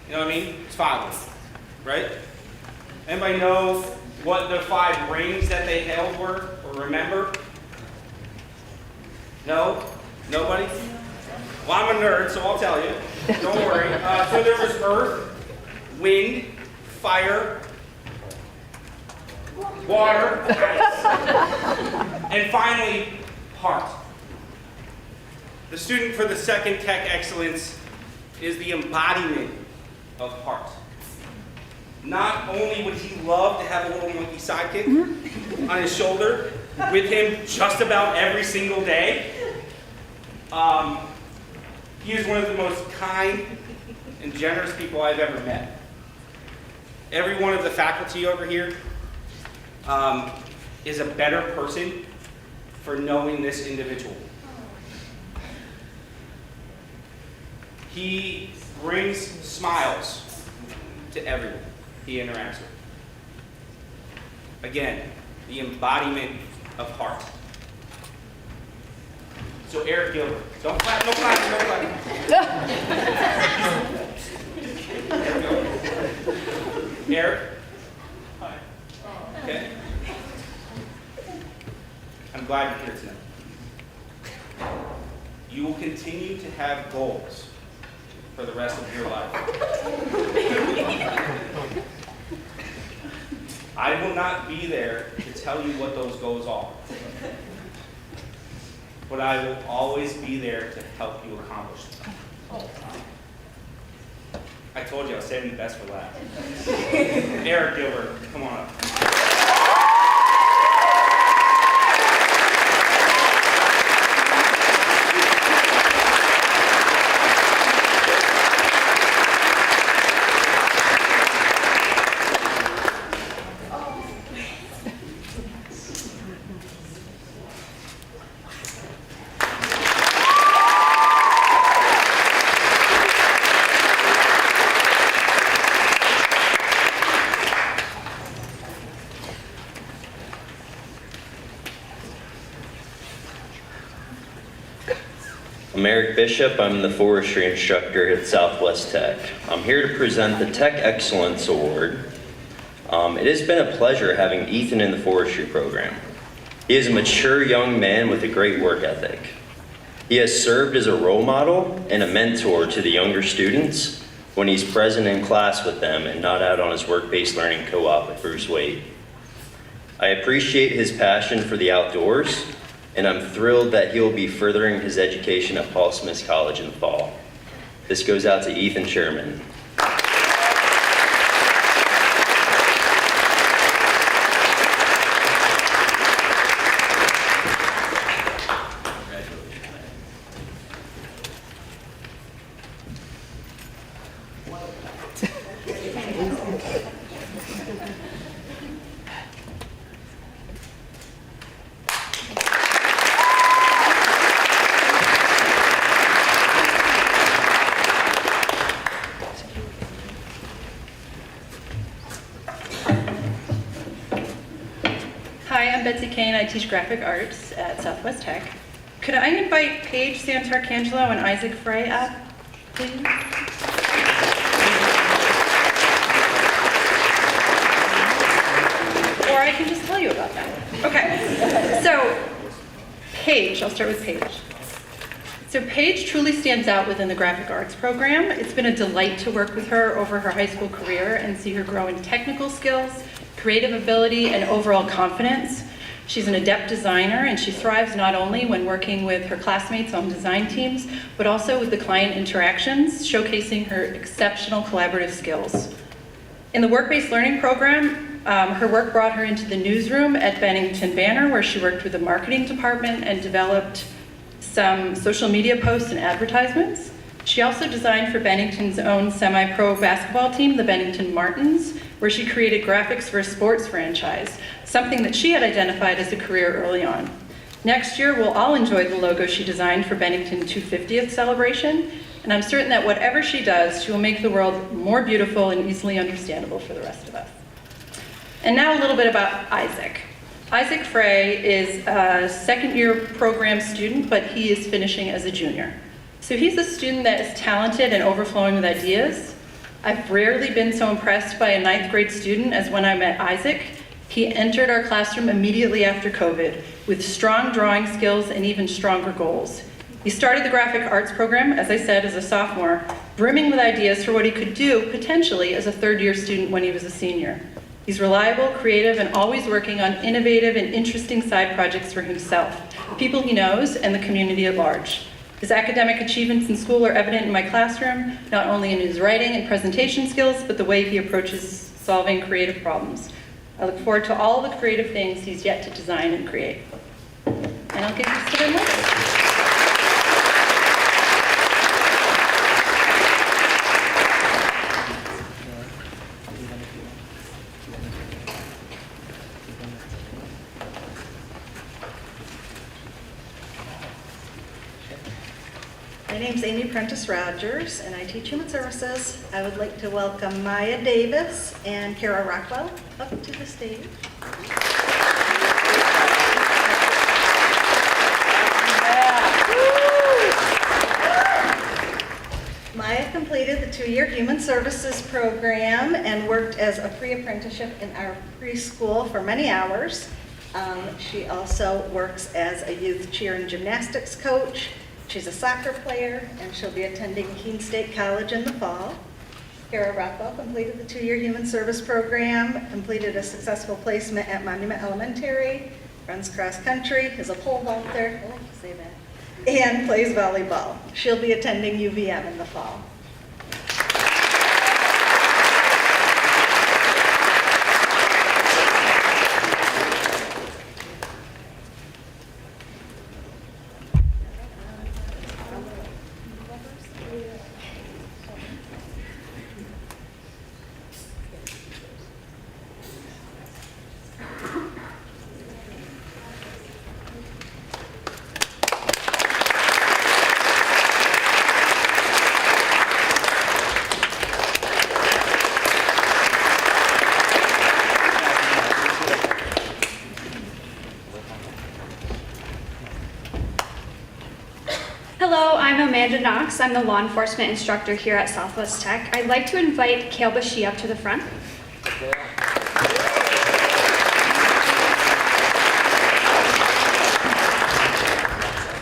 You know what I mean? It's 5 of them, right? Anybody know what the 5 rings that they held were, or remember? No? Nobody? Well, I'm a nerd, so I'll tell you. Don't worry. So there was Earth, Wind, Fire, Water, and finally, Heart. The student for the second Tech Excellence is the embodiment of heart. Not only would he love to have a little monkey sidekick on his shoulder with him just about every single day, he is one of the most kind and generous people I've ever met. Every one of the faculty over here is a better person for knowing this individual. He brings smiles to everyone he interacts with. Again, the embodiment of heart. So Eric Gilbert, don't clap, no clap, no clap. Eric? Hi. Okay. I'm glad you're here tonight. You will continue to have goals for the rest of your life. I will not be there to tell you what those goals are. But I will always be there to help you accomplish them. I told you I was saving the best for last. Eric Gilbert, come on up. I'm Eric Bishop. I'm the forestry instructor at Southwest Tech. I'm here to present the Tech Excellence Award. It has been a pleasure having Ethan in the forestry program. He is a mature young man with a great work ethic. He has served as a role model and a mentor to the younger students when he's present in class with them and not out on his work-based learning co-op with Bruce Wade. I appreciate his passion for the outdoors, and I'm thrilled that he'll be furthering his education at Paul Smith College in the fall. This goes out to Ethan Sherman. Hi, I'm Betsy Kane. I teach graphic arts at Southwest Tech. Could I invite Paige Santarcangelo and Isaac Frey up, please? Or I can just tell you about them. Okay, so Paige, I'll start with Paige. So Paige truly stands out within the graphic arts program. It's been a delight to work with her over her high school career and see her grow in technical skills, creative ability, and overall confidence. She's an adept designer, and she thrives not only when working with her classmates on design teams, but also with the client interactions, showcasing her exceptional collaborative skills. In the work-based learning program, her work brought her into the newsroom at Bennington Banner, where she worked with the marketing department and developed some social media posts and advertisements. She also designed for Bennington's own semi-pro basketball team, the Bennington Martins, where she created graphics for a sports franchise, something that she had identified as a career early on. Next year, we'll all enjoy the logo she designed for Bennington 250th celebration, and I'm certain that whatever she does, she will make the world more beautiful and easily understandable for the rest of us. And now a little bit about Isaac. Isaac Frey is a second-year program student, but he is finishing as a junior. So he's a student that is talented and overflowing with ideas. I've rarely been so impressed by a 9th grade student as when I met Isaac. He entered our classroom immediately after COVID with strong drawing skills and even stronger goals. He started the graphic arts program, as I said, as a sophomore, brimming with ideas for what he could do potentially as a third-year student when he was a senior. He's reliable, creative, and always working on innovative and interesting side projects for himself, people he knows, and the community at large. His academic achievements in school are evident in my classroom, not only in his writing and presentation skills, but the way he approaches solving creative problems. I look forward to all the creative things he's yet to design and create. And I'll get you to them. My name's Amy Prentice Rogers, and I teach Human Services. I would like to welcome Maya Davis and Kara Rockwell up to the stage. Maya completed the 2-year Human Services program and worked as a pre-apprenticeship in our preschool for many hours. She also works as a youth cheer and gymnastics coach. She's a soccer player, and she'll be attending Keene State College in the fall. Kara Rockwell completed the 2-year Human Service program, completed a successful placement at Monument Elementary, runs cross country, is a pole vaulter, I like to say that, and plays volleyball. She'll be attending UVM in the fall. Hello, I'm Amanda Knox. I'm the law enforcement instructor here at Southwest Tech. I'd like to invite Kale Bashee up to the front.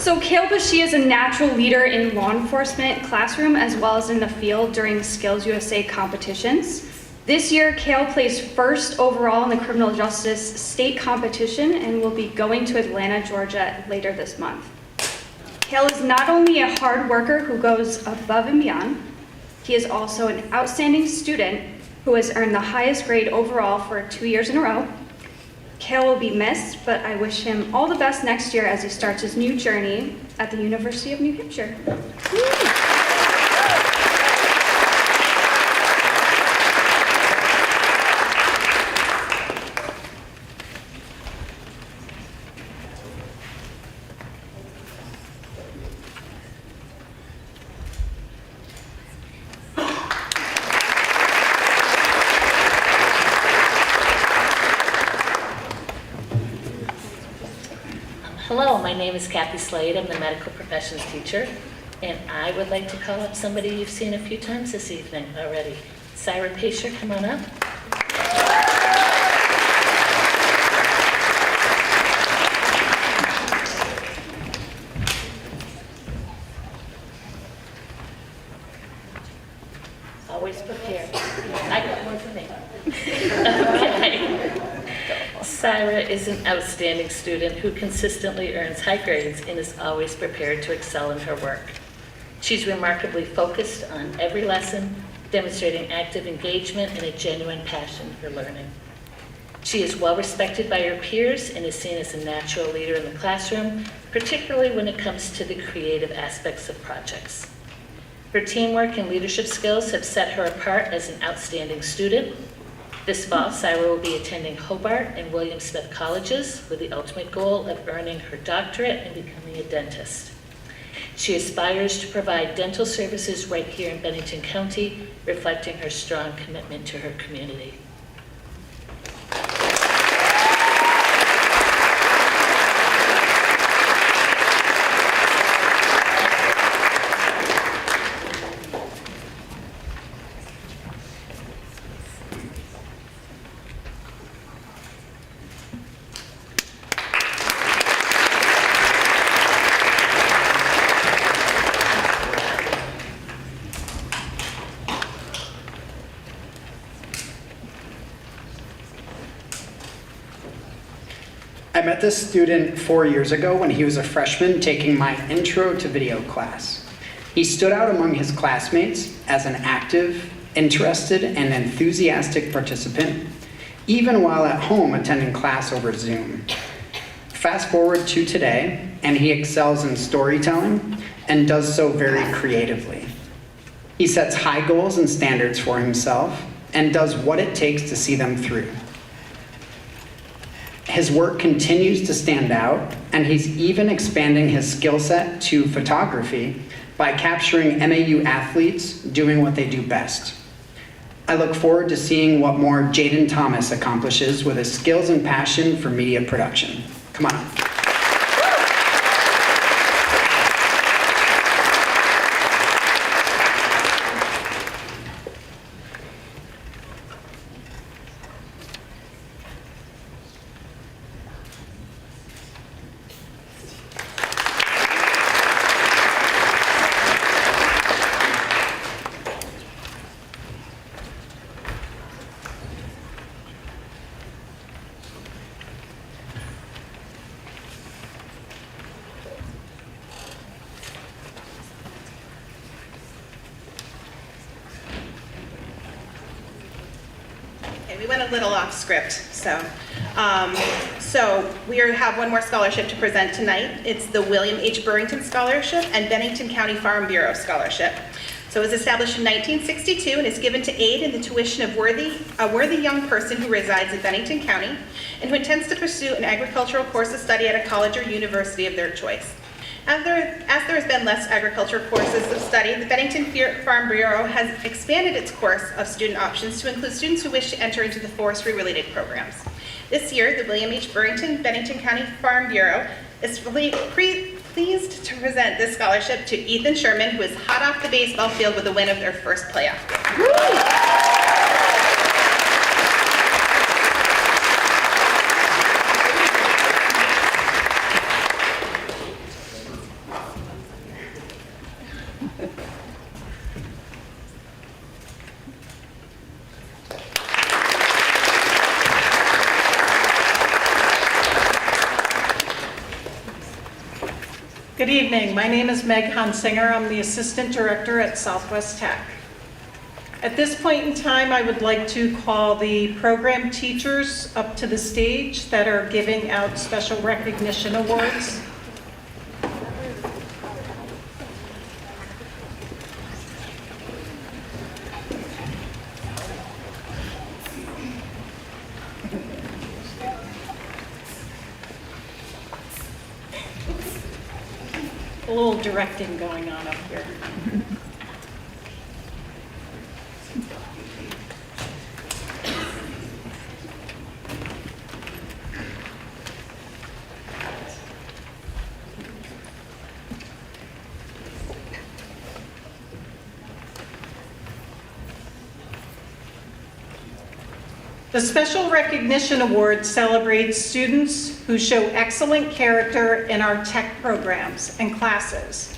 So Kale Bashee is a natural leader in law enforcement classroom as well as in the field during Skills USA competitions. This year, Kale placed first overall in the criminal justice state competition and will be going to Atlanta, Georgia later this month. Kale is not only a hard worker who goes above and beyond, he is also an outstanding student who has earned the highest grade overall for 2 years in a row. Kale will be missed, but I wish him all the best next year as he starts his new journey at the University of New Hampshire. Hello, my name is Kathy Slade. I'm the medical professions teacher, and I would like to call up somebody you've seen a few times this evening already. Syra Pacer, come on up. Always prepared. I got more for me. Okay. Syra is an outstanding student who consistently earns high grades and is always prepared to excel in her work. She's remarkably focused on every lesson, demonstrating active engagement and a genuine passion for learning. She is well respected by her peers and is seen as a natural leader in the classroom, particularly when it comes to the creative aspects of projects. Her teamwork and leadership skills have set her apart as an outstanding student. This fall, Syra will be attending Hobart and William Smith Colleges with the ultimate goal of earning her doctorate and becoming a dentist. She aspires to provide dental services right here in Bennington County, reflecting her strong commitment to her community. I met this student 4 years ago when he was a freshman taking my intro to video class. He stood out among his classmates as an active, interested, and enthusiastic participant, even while at home attending class over Zoom. Fast forward to today, and he excels in storytelling and does so very creatively. He sets high goals and standards for himself and does what it takes to see them through. His work continues to stand out, and he's even expanding his skill set to photography by capturing MAU athletes doing what they do best. I look forward to seeing what more Jaden Thomas accomplishes with his skills and passion for media production. Come on up. We went a little off script, so we have one more scholarship to present tonight. It's the William H. Burrington Scholarship and Bennington County Farm Bureau Scholarship. So it was established in 1962 and is given to aid in the tuition of a worthy young person who resides in Bennington County and who intends to pursue an agricultural course of study at a college or university of their choice. As there has been less agriculture courses of study, the Bennington Farm Bureau has expanded its course of student options to include students who wish to enter into the forestry-related programs. This year, the William H. Burrington Bennington County Farm Bureau is pleased to present this scholarship to Ethan Sherman, who is hot off the baseball field with the win of their first playoff game. Good evening. My name is Meg Hansinger. I'm the Assistant Director at Southwest Tech. At this point in time, I would like to call the program teachers up to the stage that are giving out special recognition awards. A little directing going on up here. The Special Recognition Award celebrates students who show excellent character in our tech programs and classes.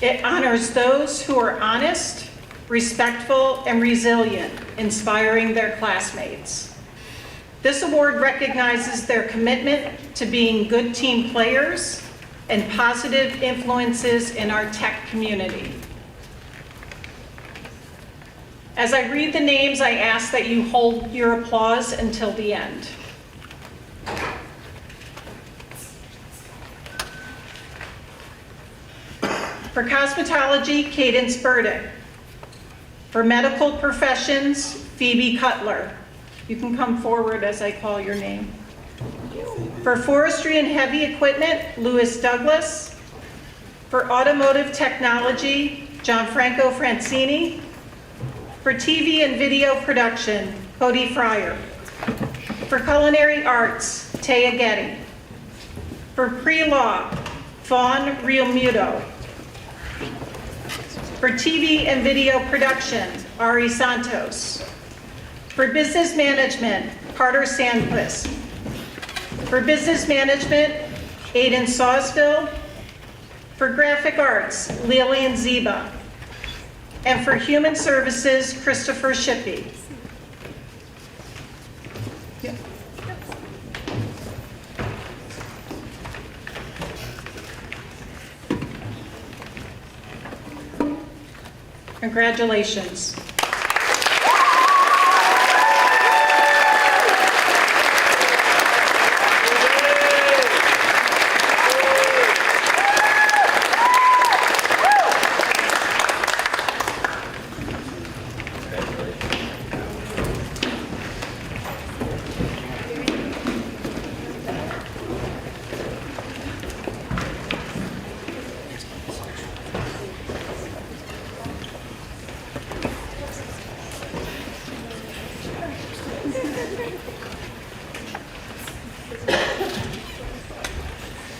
It honors those who are honest, respectful, and resilient, inspiring their classmates. This award recognizes their commitment to being good team players and positive influences in our tech community. As I read the names, I ask that you hold your applause until the end. For cosmetology, Cadence Burdick. For medical professions, Phoebe Cutler. You can come forward as I call your name. For forestry and heavy equipment, Louis Douglas. For automotive technology, Gianfranco Francini. For TV and video production, Cody Fryer. For culinary arts, Taya Getty. For pre-law, Fawn Realmuto. For TV and video production, Ari Santos. For business management, Carter Sandquist. For business management, Aiden Sawsville. For graphic arts, Lillian Ziba. And for human services, Christopher Shippey. Congratulations.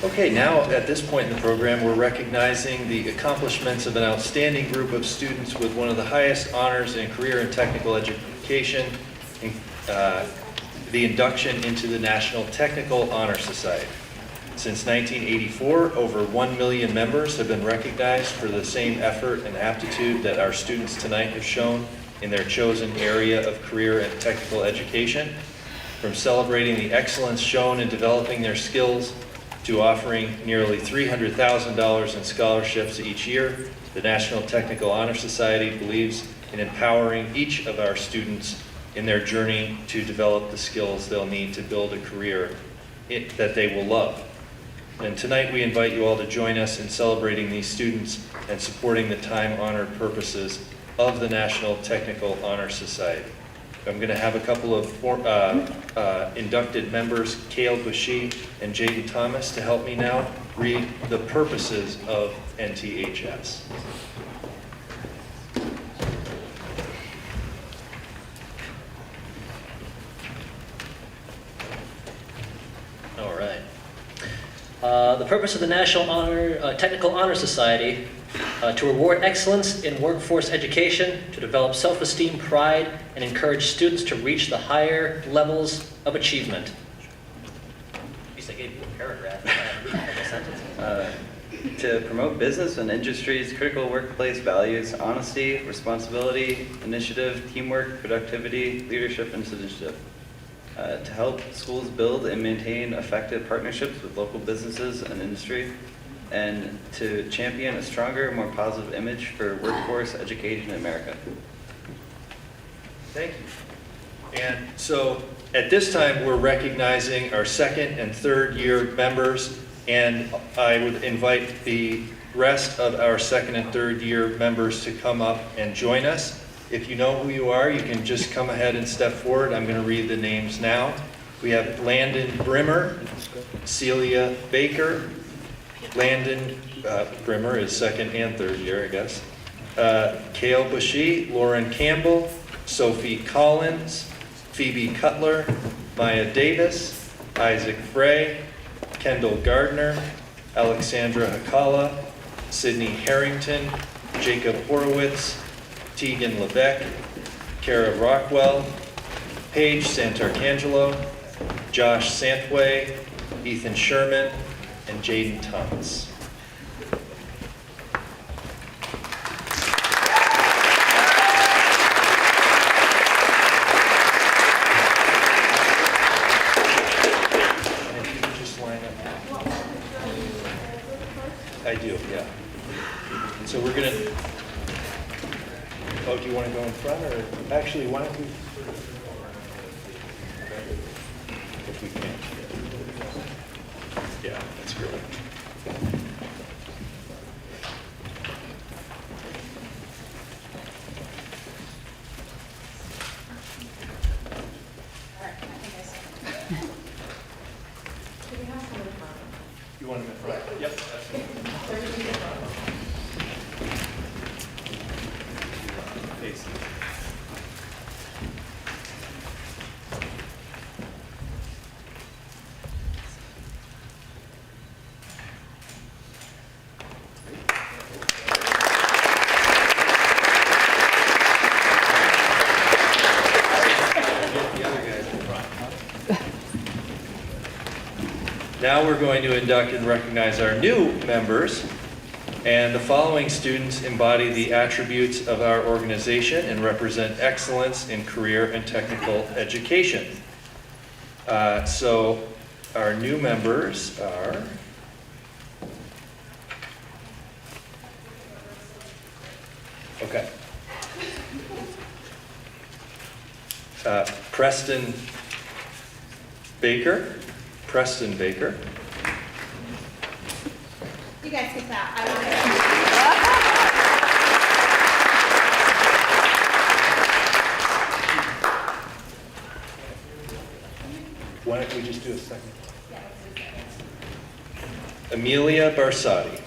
Okay, now at this point in the program, we're recognizing the accomplishments of an outstanding group of students with one of the highest honors in career and technical education, the induction into the National Technical Honor Society. Since 1984, over 1 million members have been recognized for the same effort and aptitude that our students tonight have shown in their chosen area of career and technical education. From celebrating the excellence shown in developing their skills to offering nearly $300,000 in scholarships each year, the National Technical Honor Society believes in empowering each of our students in their journey to develop the skills they'll need to build a career that they will love. And tonight we invite you all to join us in celebrating these students and supporting the time-honored purposes of the National Technical Honor Society. I'm going to have a couple of inducted members, Cale Bushee and Jaden Thomas, to help me now read the purposes of NTHS. All right. The purpose of the National Technical Honor Society to reward excellence in workforce education, to develop self-esteem, pride, and encourage students to reach the higher levels of achievement. At least I gave you a paragraph, not a sentence. To promote business and industry's critical workplace values, honesty, responsibility, initiative, teamwork, productivity, leadership, and citizenship. To help schools build and maintain effective partnerships with local businesses and industry, and to champion a stronger, more positive image for workforce education in America. Thank you. And so at this time, we're recognizing our second and third year members, and I would invite the rest of our second and third year members to come up and join us. If you know who you are, you can just come ahead and step forward. I'm going to read the names now. We have Landon Brimmer, Celia Baker. Landon Brimmer is second and third year, I guess. Kale Bushy, Lauren Campbell, Sophie Collins, Phoebe Cutler, Maya Davis, Isaac Frey, Kendall Gardner, Alexandra Hakala, Sydney Harrington, Jacob Horowitz, Tegan Lebec, Kara Rockwell, Paige Santarcangelo, Josh Santway, Ethan Sherman, and Jaden Thomas. And if you could just line up. I do, yeah. And so we're going to... Oh, do you want to go in front, or actually, why don't we? If we can. Yeah, that's great. You want them in front? Yep, absolutely. Now we're going to induct and recognize our new members. And the following students embody the attributes of our organization and represent excellence in career and technical education. So our new members are Preston Baker. You guys can clap. Why don't we just do a second? Amelia Barsati.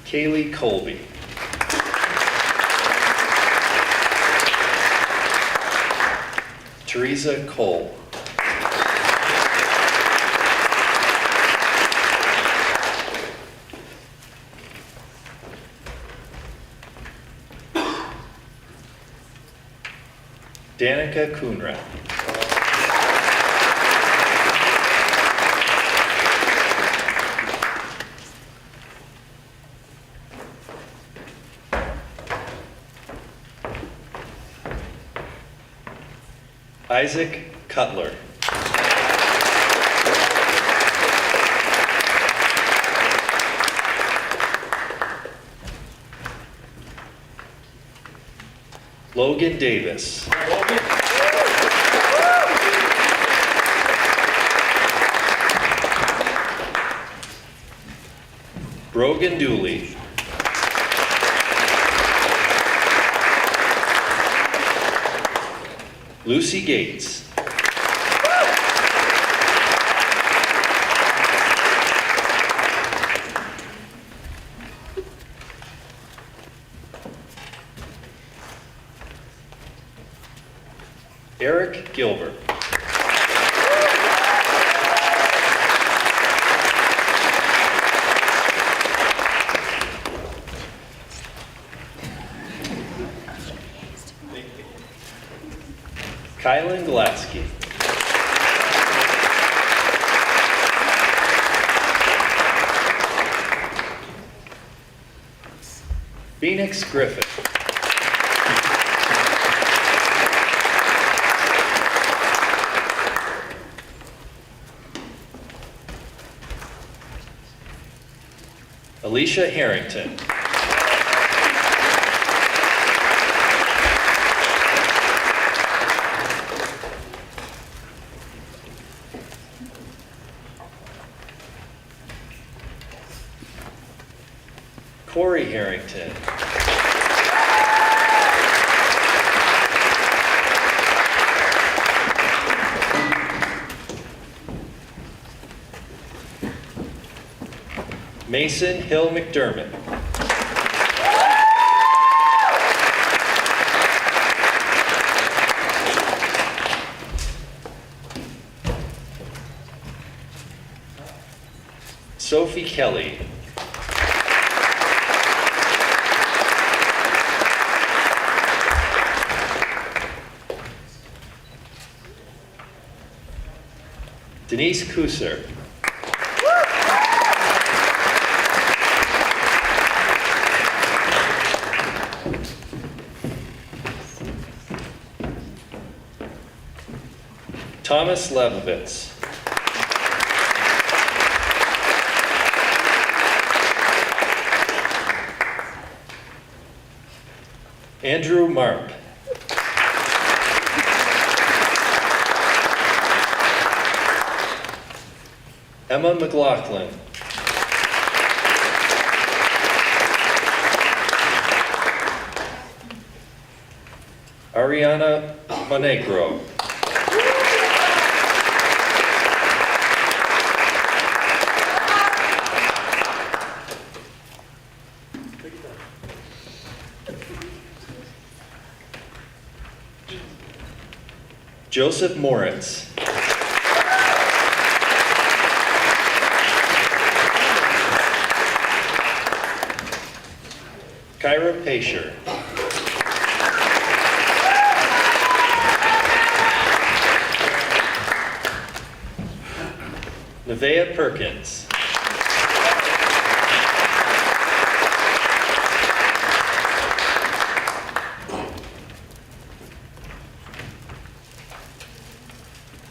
Kaylee Colby. Teresa Cole. Danica Coonrad. Isaac Cutler. Logan Davis. Brogan Dooley. Lucy Gates. Eric Gilbert. Kylan Glatsky. Phoenix Griffith. Alicia Harrington. Corey Harrington. Mason Hill McDermott. Sophie Kelly. Denise Kusser. Thomas Lebovitz. Andrew Marp. Emma McLaughlin. Ariana Monegro. Joseph Moritz. Kyra Paisher. Nevaeh Perkins.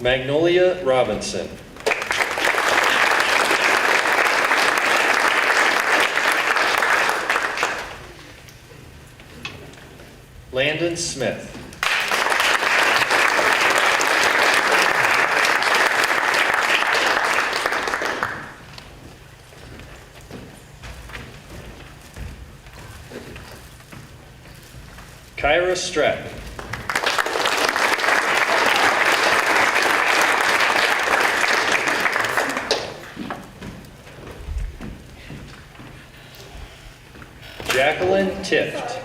Magnolia Robinson. Landon Smith. Kyra Stratton. Jacqueline Tift.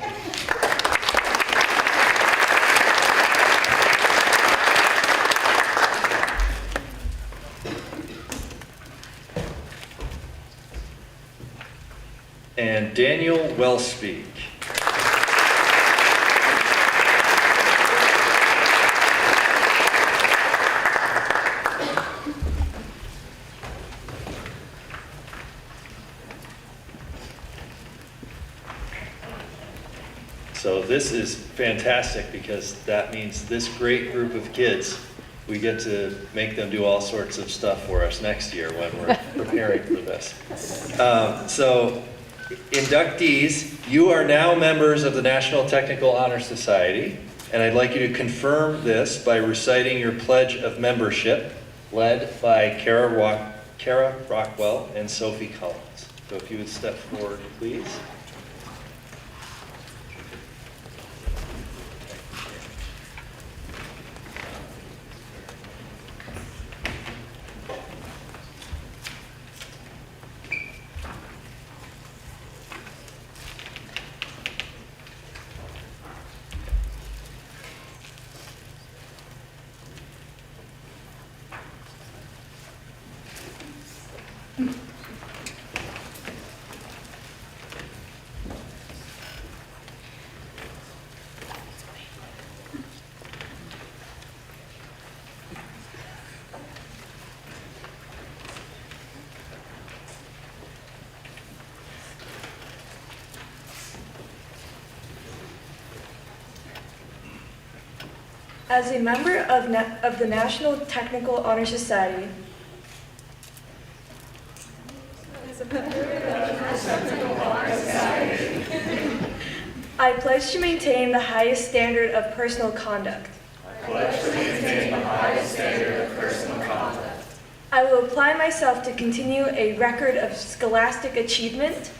And Daniel Wellspeak. So this is fantastic because that means this great group of kids, we get to make them do all sorts of stuff for us next year when we're preparing for this. So inductees, you are now members of the National Technical Honor Society, and I'd like you to confirm this by reciting your pledge of membership, led by Kara Rockwell and Sophie Collins. So if you would step forward, please. As a member of the National Technical Honor Society, I pledge to maintain the highest standard of personal conduct. I will apply myself to continue a record of scholastic achievement.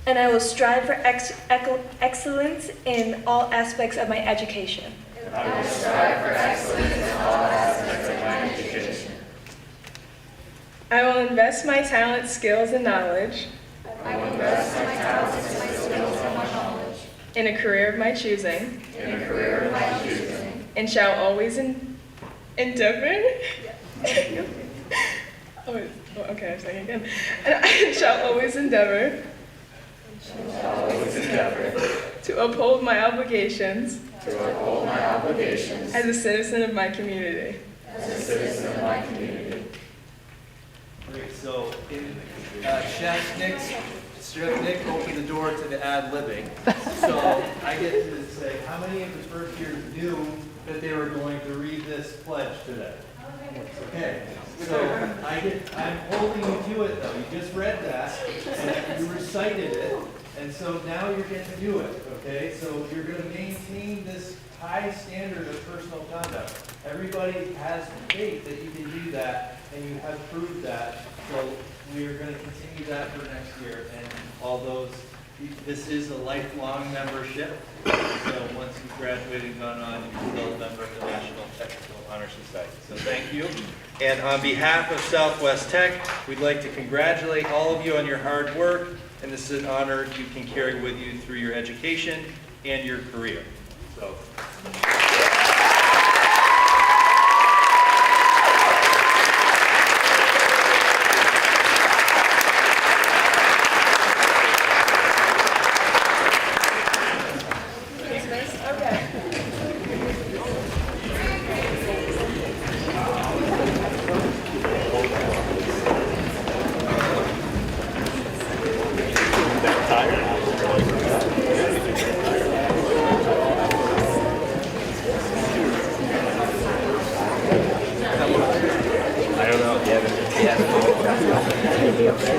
And I will strive for excellence in all aspects of my education. I will invest my talent, skills, and knowledge in a career of my choosing. And shall always endeavor. Okay, I'm saying again. And I shall always endeavor to uphold my obligations as a citizen of my community. Great, so Chef Nick opened the door to the ad-libbing. So I get to say, how many of the first years knew that they were going to read this pledge today? Okay, so I'm holding you to it though. You just read that, and you recited it, and so now you're getting to do it, okay? So you're going to maintain this high standard of personal conduct. Everybody has faith that you can do that, and you have proved that. So we are going to continue that for next year, and all those. This is a lifelong membership. So once you've graduated and gone on, you're still a member of the National Technical Honor Society. So thank you. And on behalf of Southwest Tech, we'd like to congratulate all of you on your hard work, and this is an honor you can carry with you through your education and your career. So.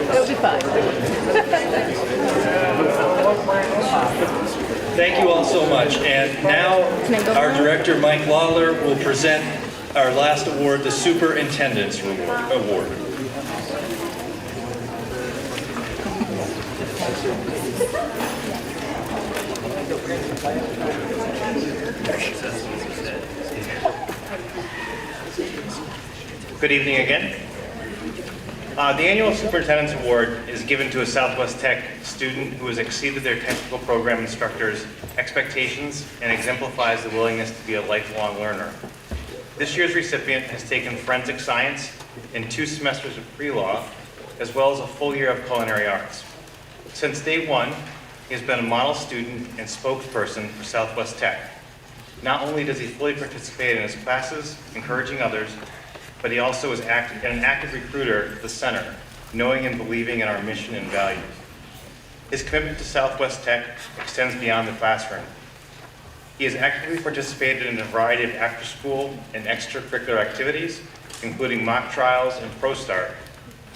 It'll be fine. Thank you all so much. And now our director, Mike Lawler, will present our last award, the Superintendent's Award. Good evening again. The annual Superintendent's Award is given to a Southwest Tech student who has exceeded their technical program instructors' expectations and exemplifies the willingness to be a lifelong learner. This year's recipient has taken forensic science and 2 semesters of pre-law, as well as a full year of culinary arts. Since day one, he has been a model student and spokesperson for Southwest Tech. Not only does he fully participate in his classes, encouraging others, but he also is an active recruiter at the center, knowing and believing in our mission and values. His commitment to Southwest Tech extends beyond the classroom. He has actively participated in a variety of after-school and extracurricular activities, including mock trials and ProStart.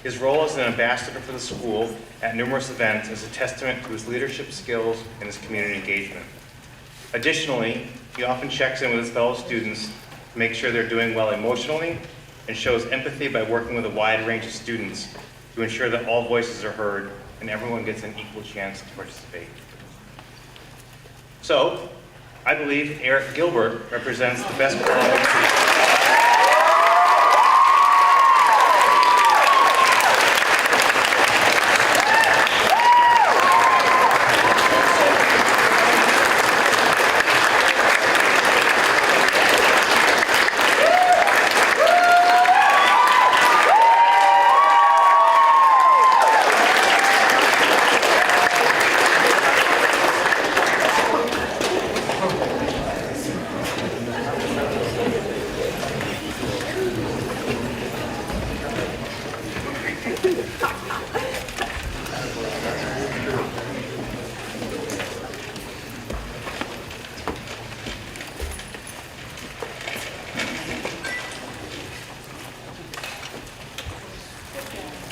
His role as an ambassador for the school at numerous events is a testament to his leadership skills and his community engagement. Additionally, he often checks in with his fellow students to make sure they're doing well emotionally, and shows empathy by working with a wide range of students to ensure that all voices are heard and everyone gets an equal chance to participate. So, I believe Eric Gilbert represents the best qualifications.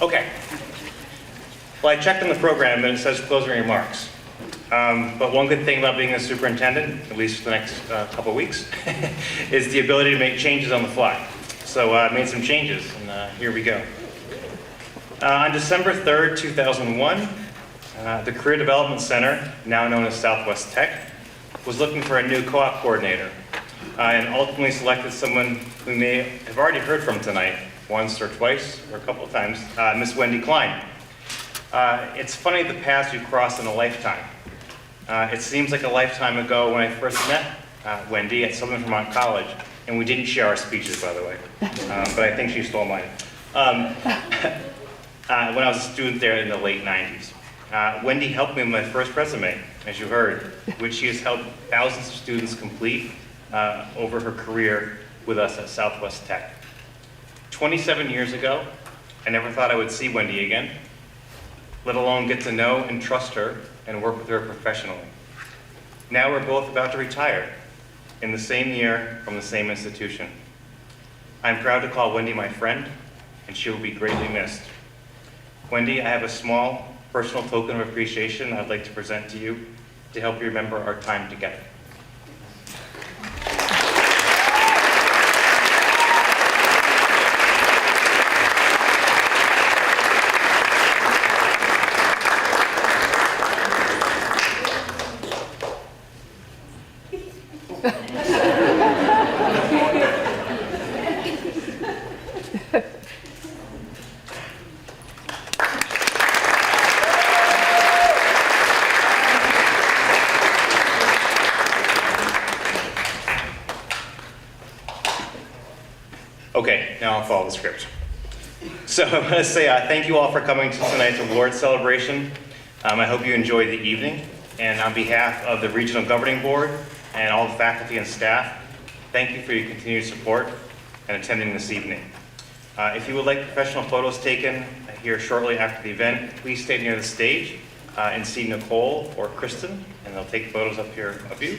Okay. Well, I checked in the program and it says closing remarks. But one good thing about being a superintendent, at least for the next couple of weeks, is the ability to make changes on the fly. So I made some changes, and here we go. On December 3rd, 2001, the Career Development Center, now known as Southwest Tech, was looking for a new co-op coordinator, and ultimately selected someone who may have already heard from tonight, once or twice, or a couple of times, Miss Wendy Klein. It's funny the paths you cross in a lifetime. It seems like a lifetime ago when I first met Wendy at Southern Vermont College, and we didn't share our speeches, by the way, but I think she stole mine. When I was a student there in the late 90s. Wendy helped me with my first resume, as you heard, which she has helped thousands of students complete over her career with us at Southwest Tech. 27 years ago, I never thought I would see Wendy again, let alone get to know and trust her and work with her professionally. Now we're both about to retire in the same year from the same institution. I'm proud to call Wendy my friend, and she will be greatly missed. Wendy, I have a small personal token of appreciation I'd like to present to you to help you remember our time together. Okay, now I'll follow the script. So I want to say thank you all for coming to tonight's award celebration. I hope you enjoyed the evening. And on behalf of the Regional Governing Board and all the faculty and staff, thank you for your continued support and attending this evening. If you would like professional photos taken here shortly after the event, please stay near the stage and see Nicole or Kristen, and they'll take photos up here of you.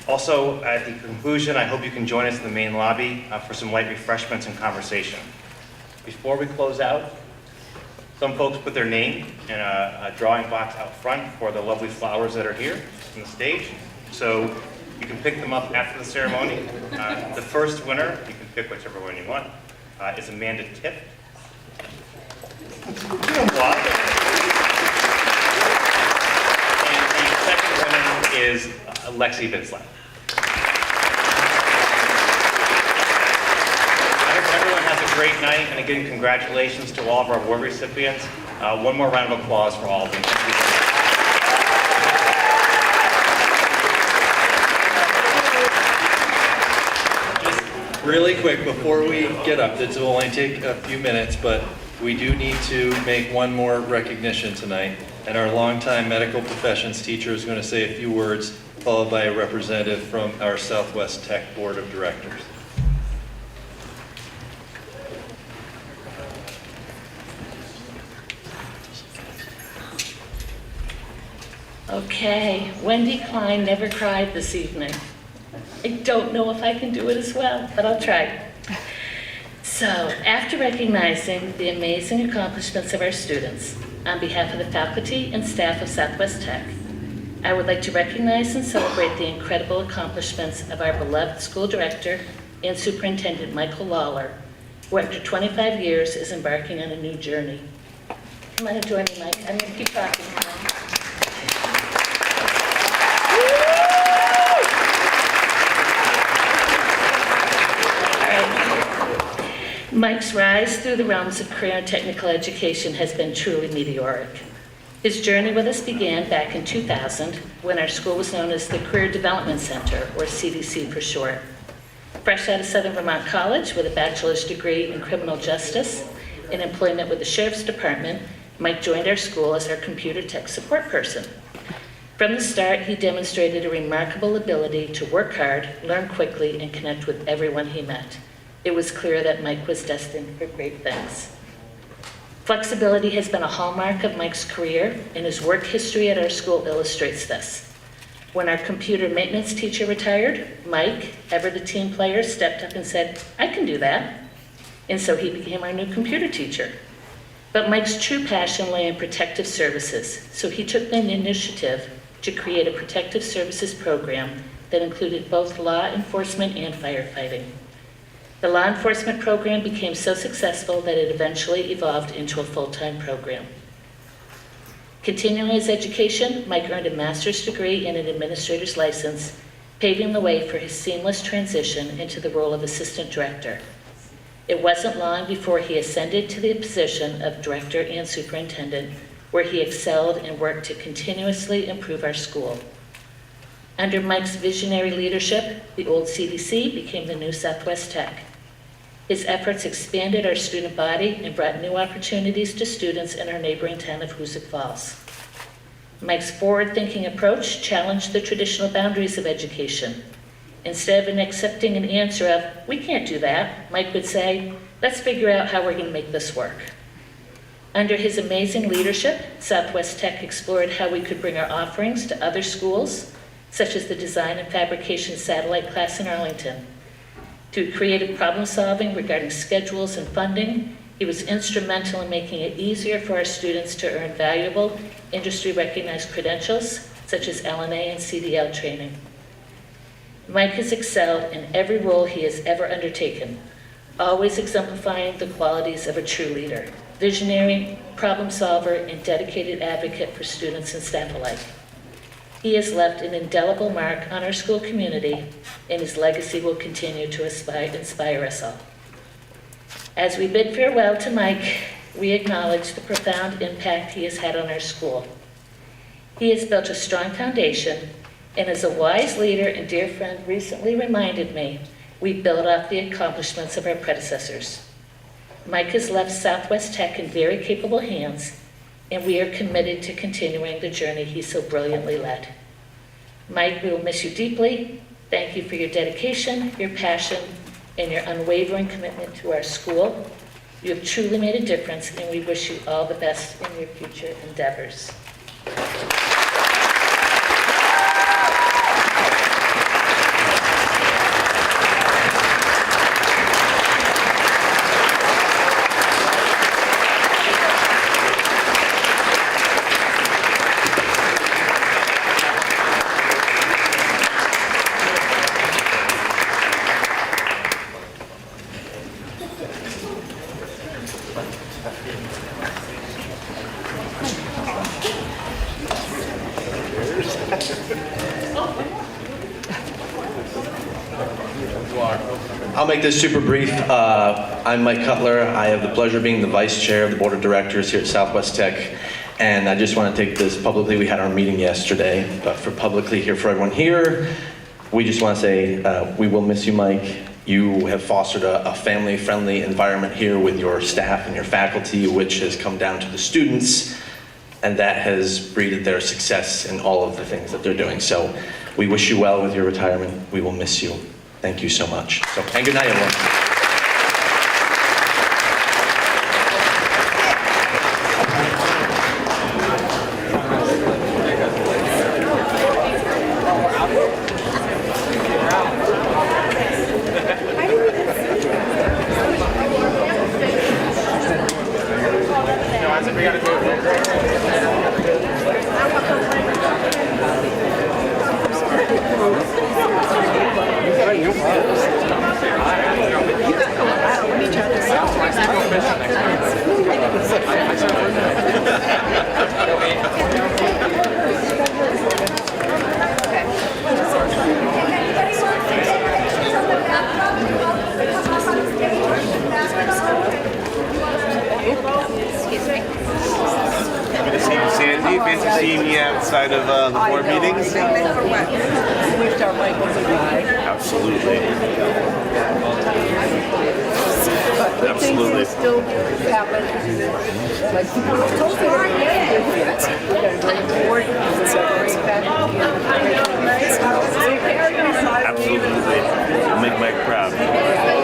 Also, at the conclusion, I hope you can join us in the main lobby for some light refreshments and conversation. Before we close out, some folks put their name in a drawing box out front for the lovely flowers that are here on the stage. So you can pick them up after the ceremony. The first winner, you can pick whichever one you want, is Amanda Tipp. And the second winner is Lexi Vinsley. I hope everyone has a great night, and again, congratulations to all of our award recipients. One more round of applause for all of them. Thank you so much. Just really quick, before we get up, this will only take a few minutes, but we do need to make one more recognition tonight. And our longtime medical professions teacher is going to say a few words, followed by a representative from our Southwest Tech Board of Directors. Okay, Wendy Klein never cried this evening. I don't know if I can do it as well, but I'll try. So, after recognizing the amazing accomplishments of our students, on behalf of the faculty and staff of Southwest Tech, I would like to recognize and celebrate the incredible accomplishments of our beloved school director and superintendent, Michael Lawler, who after 25 years is embarking on a new journey. Come on and join me, Mike. I'm going to keep talking now. Mike's rise through the realms of career and technical education has been truly meteoric. His journey with us began back in 2000 when our school was known as the Career Development Center, or CDC for short. Fresh out of Southern Vermont College with a bachelor's degree in criminal justice and employment with the Sheriff's Department, Mike joined our school as our computer tech support person. From the start, he demonstrated a remarkable ability to work hard, learn quickly, and connect with everyone he met. It was clear that Mike was destined for great things. Flexibility has been a hallmark of Mike's career, and his work history at our school illustrates this. When our computer maintenance teacher retired, Mike, ever the team player, stepped up and said, "I can do that." and so he became our new computer teacher. But Mike's true passion lay in protective services, so he took the initiative to create a protective services program that included both law enforcement and firefighting. The law enforcement program became so successful that it eventually evolved into a full-time program. Continuing his education, Mike earned a master's degree and an administrator's license, paving the way for his seamless transition into the role of assistant director. It wasn't long before he ascended to the position of director and superintendent, where he excelled and worked to continuously improve our school. Under Mike's visionary leadership, the old CDC became the new Southwest Tech. His efforts expanded our student body and brought new opportunities to students in our neighboring town of Hoosick Falls. Mike's forward-thinking approach challenged the traditional boundaries of education. Instead of accepting an answer of, "We can't do that," Mike would say, "Let's figure out how we're going to make this work." Under his amazing leadership, Southwest Tech explored how we could bring our offerings to other schools, such as the Design and Fabrication Satellite class in Arlington. Through creative problem solving regarding schedules and funding, he was instrumental in making it easier for our students to earn valuable, industry-recognized credentials, such as LNA and CDL training. Mike has excelled in every role he has ever undertaken, always exemplifying the qualities of a true leader, visionary, problem solver, and dedicated advocate for students and staff alike. He has left an indelible mark on our school community, and his legacy will continue to inspire us all. As we bid farewell to Mike, we acknowledge the profound impact he has had on our school. He has built a strong foundation, and as a wise leader and dear friend recently reminded me, we build off the accomplishments of our predecessors. Mike has left Southwest Tech in very capable hands, and we are committed to continuing the journey he so brilliantly led. Mike, we will miss you deeply. Thank you for your dedication, your passion, and your unwavering commitment to our school. You have truly made a difference, and we wish you all the best in your future endeavors. I'll make this super brief. I'm Mike Cutler. I have the pleasure of being the vice chair of the board of directors here at Southwest Tech. And I just want to take this publicly. We had our meeting yesterday, but for publicly here for everyone here, we just want to say we will miss you, Mike. You have fostered a family-friendly environment here with your staff and your faculty, which has come down to the students, and that has breeded their success in all of the things that they're doing. So we wish you well with your retirement. We will miss you. Thank you so much. And good night, everyone. Sandy, fancy seeing you outside of the board meetings. Absolutely. Absolutely. Still happen. Like Absolutely. I'll make Mike proud.